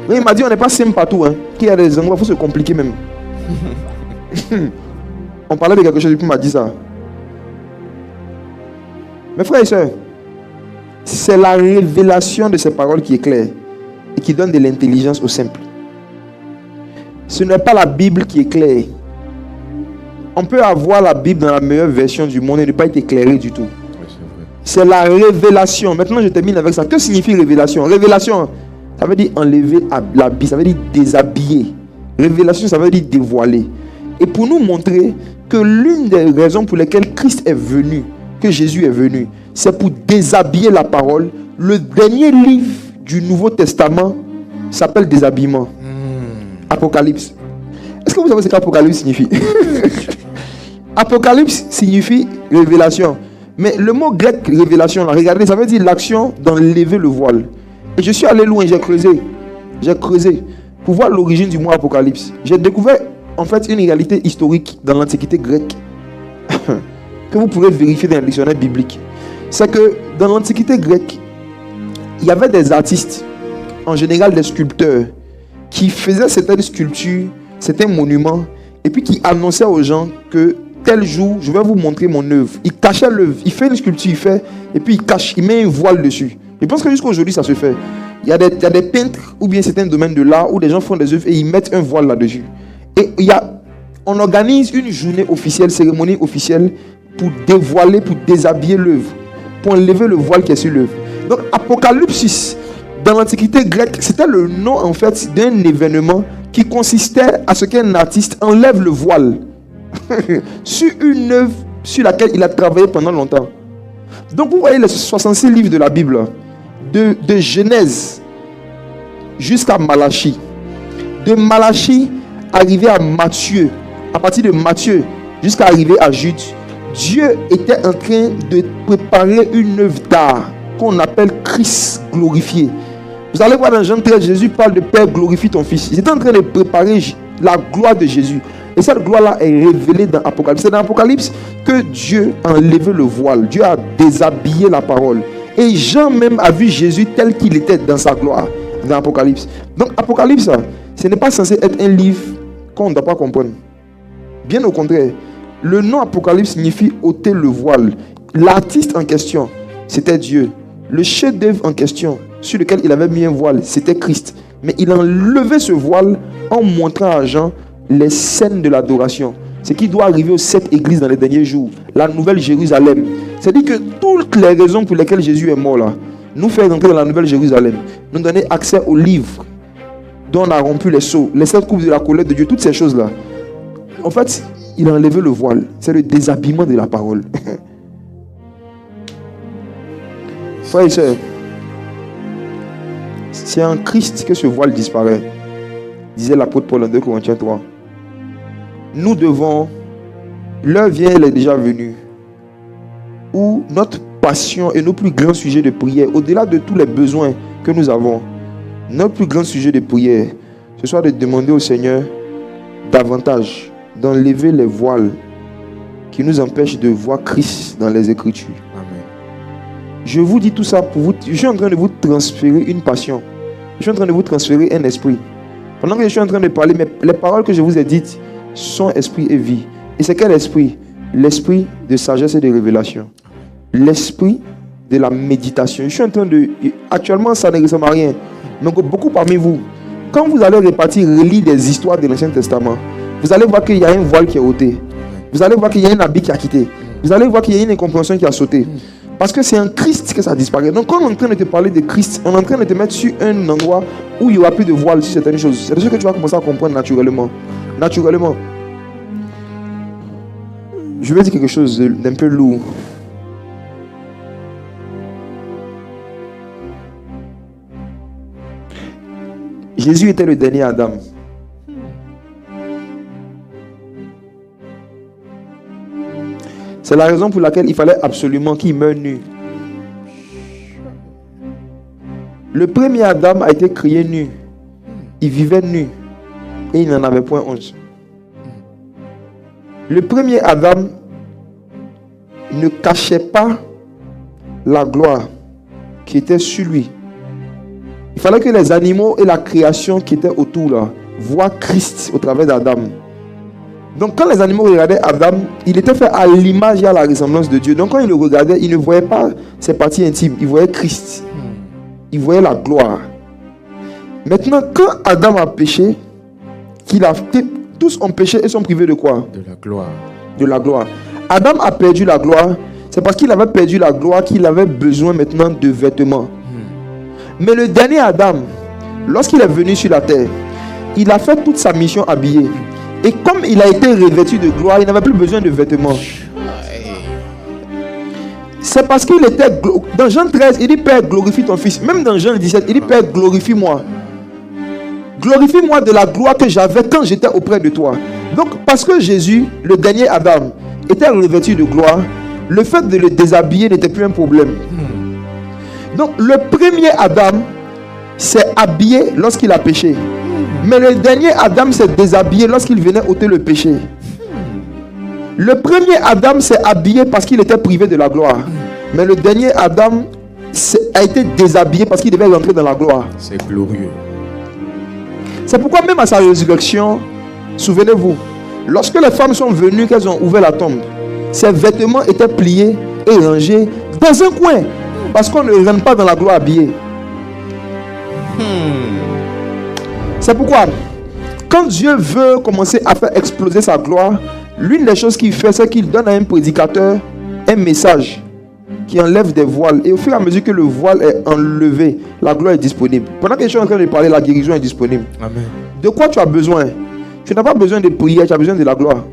Mais il m'a dit, on n'est pas simple partout. Qu'il y a des endroits, il faut se compliquer même. On parlait de quelque chose, et puis il m'a dit ça. Mes frères et sœurs, c'est la révélation de ces paroles qui est claire et qui donne de l'intelligence au simple. Ce n'est pas la Bible qui est claire. On peut avoir la Bible dans la meilleure version du monde et ne pas être éclairé du tout. C'est la révélation. Maintenant, je termine avec ça. Que signifie révélation? Révélation, ça veut dire enlever l'habit, ça veut dire déshabiller. Révélation, ça veut dire dévoiler. Et pour nous montrer que l'une des raisons pour lesquelles Christ est venu, que Jésus est venu, c'est pour déshabiller la parole. Le dernier livre du Nouveau Testament s'appelle déshabillement. Apocalypse. Est-ce que vous savez ce qu'Apocalypse signifie? Apocalypse signifie révélation. Mais le mot grec révélation, là, regardez, ça veut dire l'action d'enlever le voile. Et je suis allé loin, j'ai creusé pour voir l'origine du mot Apocalypse. J'ai découvert en fait une réalité historique dans l'Antiquité grecque que vous pourrez vérifier dans le dictionnaire biblique. C'est que dans l'Antiquité grecque, il y avait des artistes, en général des sculpteurs, qui faisaient certaines sculptures, certains monuments, et puis qui annonçaient aux gens que tel jour, je vais vous montrer mon œuvre. Il cachait l'œuvre, il fait une sculpture, et puis il met un voile dessus. Je pense que jusqu'à aujourd'hui, ça se fait. Il y a des peintres, ou bien certains domaines de l'art, où les gens font des œuvres et ils mettent un voile là-dessus. Et on organise une journée officielle, cérémonie officielle, pour dévoiler, pour déshabiller l'œuvre, pour enlever le voile qui est sur l'œuvre. Donc, Apocalypse, dans l'Antiquité grecque, c'était le nom en fait d'un événement qui consistait à ce qu'un artiste enlève le voile sur une œuvre sur laquelle il a travaillé pendant longtemps. Donc, vous voyez les 66 livres de la Bible, de Genèse jusqu'à Malachie. De Malachie, arrivé à Matthieu, à partir de Matthieu jusqu'à arriver à Jude, Dieu était en train de préparer une œuvre d'art qu'on appelle Christ glorifié. Vous allez voir dans Jean 13, Jésus parle de Père, glorifie ton Fils. Il était en train de préparer la gloire de Jésus. Et cette gloire-là est révélée dans Apocalypse. C'est dans Apocalypse que Dieu a enlevé le voile. Dieu a déshabillé la parole. Et Jean même a vu Jésus tel qu'il était dans sa gloire, dans Apocalypse. Donc Apocalypse, ce n'est pas censé être un livre qu'on ne doit pas comprendre. Bien au contraire, le nom Apocalypse signifie ôter le voile. L'artiste en question, c'était Dieu. Le chef-d'œuvre en question, sur lequel il avait mis un voile, c'était Christ. Mais il a enlevé ce voile en montrant à Jean les scènes de l'adoration. Ce qui doit arriver aux 7 églises dans les derniers jours. La nouvelle Jérusalem. C'est-à-dire que toutes les raisons pour lesquelles Jésus est mort là, nous faire entrer dans la nouvelle Jérusalem, nous donner accès aux livres dont on a rompu les sceaux, les 7 coupes de la colère de Dieu, toutes ces choses-là. En fait, il a enlevé le voile. C'est le déshabillement de la parole. Frères et sœurs, c'est en Christ que ce voile disparaît, disait l'apôtre Paul en 2 Corinthiens 3. Nous devons, l'heure vient, elle est déjà venue, où notre passion et nos plus grands sujets de prière, au-delà de tous les besoins que nous avons, notre plus grand sujet de prière, ce soit de demander au Seigneur davantage, d'enlever les voiles qui nous empêchent de voir Christ dans les Écritures. Amen. Je vous dis tout ça pour vous. Je suis en train de vous transférer une passion. Je suis en train de vous transférer un esprit. Pendant que je suis en train de parler, mais les paroles que je vous ai dites sont esprit et vie. Et c'est quel esprit? L'esprit de sagesse et de révélation. L'esprit de la méditation. Je suis en train de... Actuellement, ça ne ressemble à rien. Donc, beaucoup parmi vous, quand vous allez repartir, relire des histoires de l'Ancien Testament, vous allez voir qu'il y a un voile qui est ôté. Vous allez voir qu'il y a un habit qui a quitté. Vous allez voir qu'il y a une incompréhension qui a sauté. Parce que c'est en Christ que ça disparaît. Donc quand on est en train de te parler de Christ, on est en train de te mettre sur un endroit où il n'y aura plus de voile sur certaines choses. C'est ce que tu vas commencer à comprendre naturellement. Naturellement. Je vais dire quelque chose d'un peu lourd. Jésus était le dernier Adam. C'est la raison pour laquelle il fallait absolument qu'il meure nu. Le premier Adam a été créé nu. Il vivait nu. Et il n'en avait point honte. Le premier Adam ne cachait pas la gloire qui était sur lui. Il fallait que les animaux et la création qui étaient autour là voient Christ au travers d'Adam. Donc quand les animaux regardaient Adam, il était fait à l'image et à la ressemblance de Dieu. Donc quand ils le regardaient, ils ne voyaient pas ses parties intimes, ils voyaient Christ. Ils voyaient la gloire. Maintenant, quand Adam a péché, tous ont péché et sont privés de quoi? De la gloire. De la gloire. Adam a perdu la gloire. C'est parce qu'il avait perdu la gloire qu'il avait besoin maintenant de vêtements. Mais le dernier Adam, lorsqu'il est venu sur la terre, il a fait toute sa mission habillé. Et comme il a été revêtu de gloire, il n'avait plus besoin de vêtements. C'est parce qu'il était... Dans Jean 13, il dit Père, glorifie ton Fils. Même dans Jean 17, il dit Père, glorifie-moi. Glorifie-moi de la gloire que j'avais quand j'étais auprès de toi. Donc, parce que Jésus, le dernier Adam, était revêtu de gloire, le fait de le déshabiller n'était plus un problème. Donc, le premier Adam s'est habillé lorsqu'il a péché. Mais le dernier Adam s'est déshabillé lorsqu'il venait ôter le péché. Le premier Adam s'est habillé parce qu'il était privé de la gloire. Mais le dernier Adam a été déshabillé parce qu'il devait rentrer dans la gloire. C'est glorieux. C'est pourquoi même à sa résurrection, souvenez-vous, lorsque les femmes sont venues, qu'elles ont ouvert la tombe, ses vêtements étaient pliés et rangés dans un coin. Parce qu'on ne rentre pas dans la gloire habillée. C'est pourquoi, quand Dieu veut commencer à faire exploser sa gloire, l'une des choses qu'il fait, c'est qu'il donne à un prédicateur un message qui enlève des voiles. Et au fur et à mesure que le voile est enlevé, la gloire est disponible. Pendant que je suis en train de parler, la guérison est disponible. Amen. De quoi tu as besoin? Tu n'as pas besoin de prière, tu as besoin de la gloire.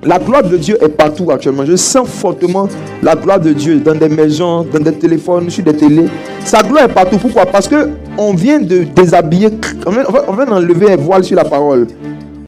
La gloire de Dieu est partout actuellement. Je sens fortement la gloire de Dieu dans des maisons, dans des téléphones, sur des télés. Sa gloire est partout. Pourquoi? Parce qu'on vient de déshabiller, on vient d'enlever un voile sur la parole.